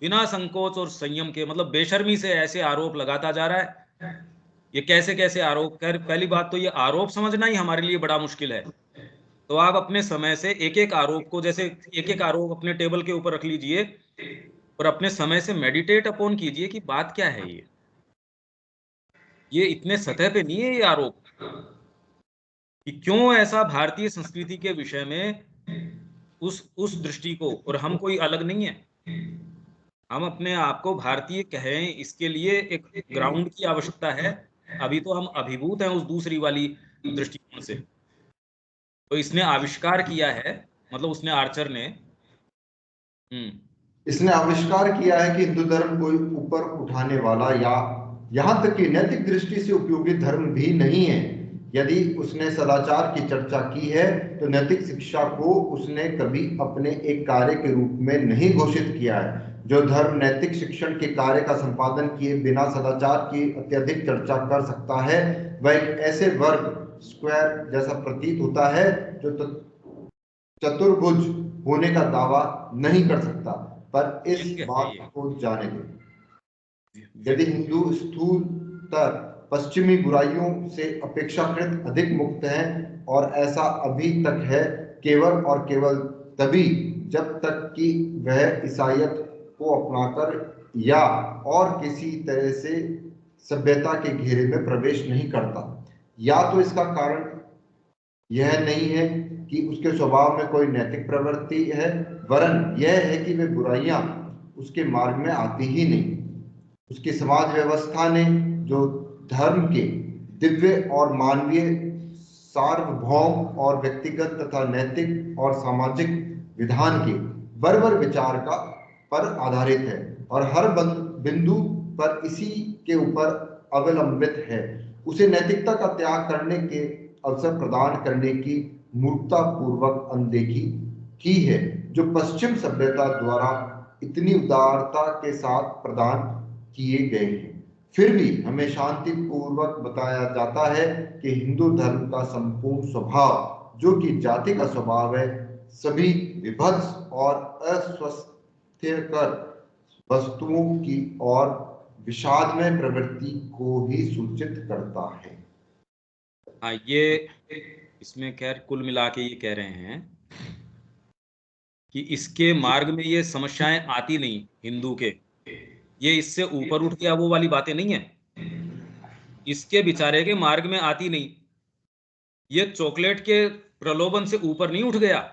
बिना संकोच और संयम के, मतलब बेशर्मी से ऐसे आरोप लगाता जा रहा है। ये कैसे कैसे आरोप कर, पहली बात तो ये आरोप समझना ही हमारे लिए बड़ा मुश्किल है। तो आप अपने समय से एक एक आरोप को, जैसे एक एक आरोप अपने टेबल के ऊपर रख लीजिए और अपने समय से मेडिटेट अपॉन कीजिए कि बात क्या है। ये इतने सतह पे नहीं है ये आरोप कि क्यों ऐसा भारतीय संस्कृति के विषय में उस दृष्टि को, और हम कोई अलग नहीं है। हम अपने आप को भारतीय कहें, इसके लिए एक ग्राउंड की आवश्यकता है। अभी तो हम अभिभूत हैं उस दूसरी वाली दृष्टिकोण से। तो इसने आविष्कार किया है, मतलब उसने, आर्चर ने। इसने आविष्कार किया है कि हिंदू धर्म कोई ऊपर उठाने वाला या यहाँ तक कि नैतिक दृष्टि से उपयोगी धर्म भी नहीं है। यदि उसने सदाचार की चर्चा की है तो नैतिक शिक्षा को उसने कभी अपने एक कार्य के रूप में नहीं घोषित किया है। जो धर्म नैतिक शिक्षण के कार्य का संपादन किए बिना सदाचार की अत्यधिक चर्चा कर सकता है, वह एक ऐसे वर्ग स्क्वायर जैसा प्रतीत होता है जो चतुर्भुज होने का दावा नहीं कर सकता। पर इस बात को जाने दें, यदि हिंदू स्थूलतर पश्चिमी बुराइयों से अपेक्षाकृत अधिक मुक्त है, और ऐसा अभी तक है केवल और केवल तभी जब तक कि वह ईसाईयत को अपनाकर या और किसी तरह से सभ्यता के घेरे में प्रवेश नहीं करता। या तो इसका कारण यह नहीं है कि उसके स्वभाव में कोई नैतिक प्रवृत्ति है, वरन यह है कि वे बुराइयां उसके मार्ग में आती ही नहीं। उसकी समाज व्यवस्था ने जो धर्म के दिव्य और मानवीय सार्वभौम और व्यक्तिगत तथा नैतिक और सामाजिक विधान के बर्बर विचार का पर आधारित है और हर बिंदु पर इसी के ऊपर अवलंबित है, उसे नैतिकता का त्याग करने के अवसर प्रदान करने की मूर्खता पूर्वक अनदेखी की है, जो पश्चिम सभ्यता द्वारा इतनी उदारता के साथ प्रदान किए गए हैं। फिर भी हमें शांति पूर्वक बताया जाता है कि हिंदू धर्म का संपूर्ण स्वभाव, जो कि जाति का स्वभाव है, सभी विभत्स और अस्वास्थ्यकर वस्तुओं की और विषादमय प्रवृत्ति को ही सूचित करता है। हाँ, ये इसमें खैर कुल मिला के ये कह रहे हैं कि इसके मार्ग में ये समस्याएं आती नहीं हिंदू के, ये इससे ऊपर उठ गया, वो वाली बातें नहीं है, इसके बेचारे के मार्ग में आती नहीं। ये चॉकलेट के प्रलोभन से ऊपर नहीं उठ गया,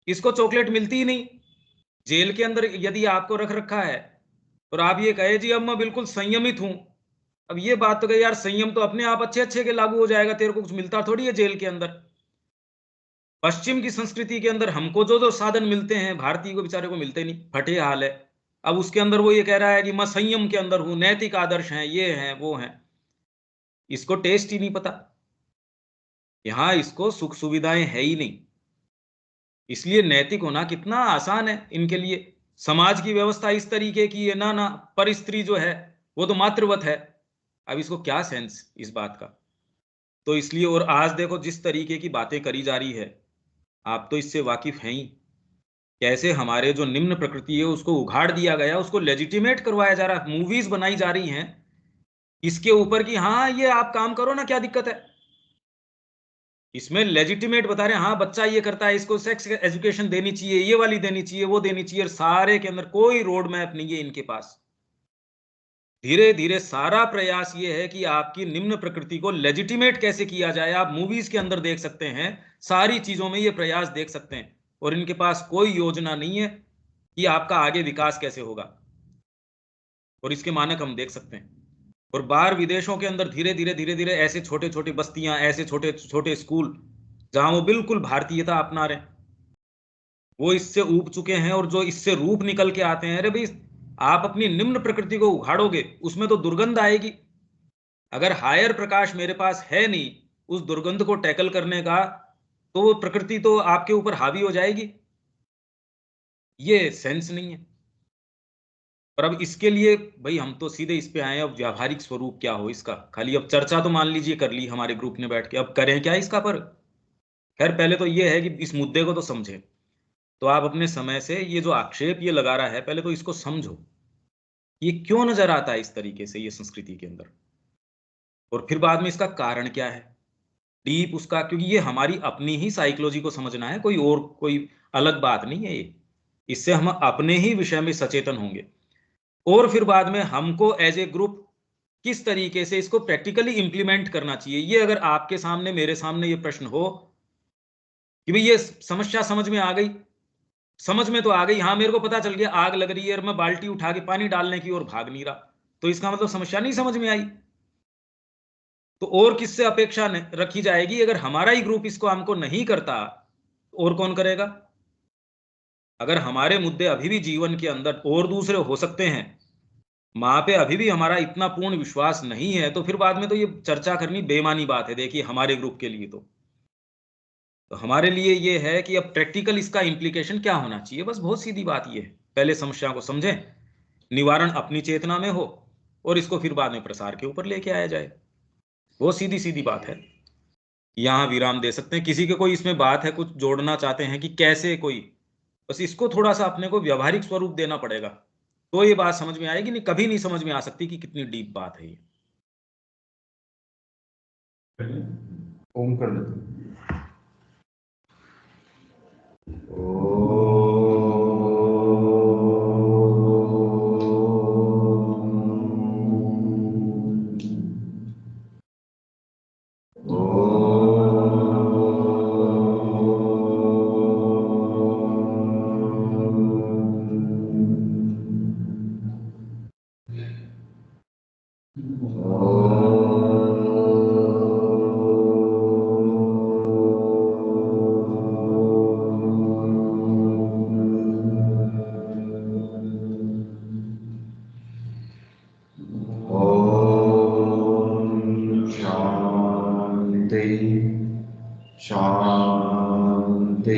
इसको चॉकलेट मिलती ही नहीं। जेल के अंदर यदि आपको रख रखा है और आप ये कहे जी अब मैं बिल्कुल संयमित हूं, अब ये बात तो कही यार, संयम तो अपने आप अच्छे अच्छे के लागू हो जाएगा, तेरे को कुछ मिलता थोड़ी है जेल के अंदर। पश्चिम की संस्कृति के अंदर हमको जो जो साधन मिलते हैं, भारतीय को बेचारे को मिलते नहीं, फटे हाल है। अब उसके अंदर वो ये कह रहा है कि मैं संयम के अंदर हूं, नैतिक आदर्श हैं, ये हैं वो हैं। इसको टेस्ट ही नहीं पता, यहां इसको सुख सुविधाएं है ही नहीं, इसलिए नैतिक होना कितना आसान है इनके लिए। समाज की व्यवस्था इस तरीके की है, ना पर स्त्री जो है वो तो मातृवत है। अब इसको क्या सेंस इस बात का? तो इसलिए, और आज देखो जिस तरीके की बातें करी जा रही है, आप तो इससे वाकिफ हैं ही, कैसे हमारे जो निम्न प्रकृति है उसको उघाड़ दिया गया, उसको लेजिटिमेट करवाया जा रहा है, मूवीज बनाई जा रही हैं इसके ऊपर कि हाँ ये आप काम करो ना, क्या दिक्कत है। इसमें लेजिटिमेट बता रहे हैं, हाँ बच्चा ये करता है, इसको सेक्स एजुकेशन देनी चाहिए, ये वाली देनी चाहिए, वो देनी चाहिए, और सारे के अंदर कोई रोड मैप नहीं है इनके पास। धीरे धीरे सारा प्रयास ये है कि आपकी निम्न प्रकृति को लेजिटिमेट कैसे किया जाए। आप मूवीज के अंदर देख सकते हैं, सारी चीजों में ये प्रयास देख सकते हैं, और इनके पास कोई योजना नहीं है कि आपका आगे विकास कैसे होगा, और इसके मानक हम देख सकते हैं। और बाहर विदेशों के अंदर धीरे धीरे धीरे धीरे ऐसे छोटे छोटे बस्तियां, ऐसे छोटे छोटे स्कूल जहां वो बिल्कुल भारतीयता अपना रहे, वो इससे ऊब चुके हैं, और जो इससे रूप निकल के आते हैं, अरे भाई आप अपनी निम्न प्रकृति को उखाड़ोगे उसमें तो दुर्गंध आएगी। अगर हायर प्रकाश मेरे पास है नहीं उस दुर्गंध को टैकल करने का, तो वो प्रकृति तो आपके ऊपर हावी हो जाएगी। ये सेंस नहीं है। और अब इसके लिए भाई हम तो सीधे इस पे आए, अब व्यावहारिक स्वरूप क्या हो इसका, खाली अब चर्चा तो मान लीजिए कर ली हमारे ग्रुप ने बैठ के, अब करें क्या इसका पर। खैर पहले तो ये है कि इस मुद्दे को तो समझें। तो आप अपने समय से ये जो आक्षेप ये लगा रहा है, पहले तो इसको समझो, ये क्यों नजर आता है इस तरीके से ये संस्कृति के अंदर, और फिर बाद में इसका कारण क्या है डीप उसका, क्योंकि ये हमारी अपनी ही साइकोलॉजी को समझना है, कोई और कोई अलग बात नहीं है ये। इससे हम अपने ही विषय में सचेतन होंगे, और फिर बाद में हमको एज ए ग्रुप किस तरीके से इसको प्रैक्टिकली इंप्लीमेंट करना चाहिए। ये अगर आपके सामने, मेरे सामने ये प्रश्न हो कि भाई ये समस्या समझ में आ गई, समझ में तो आ गई, हाँ मेरे को पता चल गया आग लग रही है और मैं बाल्टी उठा के पानी डालने की ओर भाग नहीं रहा, तो इसका मतलब समस्या नहीं समझ में आई। तो और किससे अपेक्षा रखी जाएगी? अगर हमारा ही ग्रुप इसको हमको नहीं करता, और कौन करेगा? अगर हमारे मुद्दे अभी भी जीवन के अंदर और दूसरे हो सकते हैं, माँ पे अभी भी हमारा इतना पूर्ण विश्वास नहीं है, तो फिर बाद में तो ये चर्चा करनी बेमानी बात है। देखिए हमारे ग्रुप के लिए तो हमारे लिए ये है कि अब प्रैक्टिकल इसका इम्प्लीकेशन क्या होना चाहिए, बस बहुत सीधी बात ये है। पहले समस्या को समझें, निवारण अपनी चेतना में हो, और इसको फिर बाद में प्रसार के ऊपर लेके आया जाए। बहुत सीधी सीधी बात है। यहाँ विराम दे सकते हैं। किसी के कोई इसमें बात है, कुछ जोड़ना चाहते हैं कि कैसे कोई, बस इसको थोड़ा सा अपने को व्यावहारिक स्वरूप देना पड़ेगा, तो ये बात समझ में आएगी। नहीं कभी नहीं समझ में आ सकती कि कितनी डीप बात है ये। ओम कर लेते हैं। शांति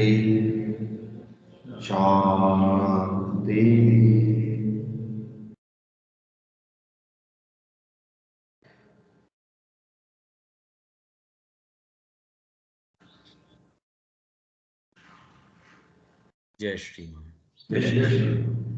शांति। जय श्री राम। जय श्री राम।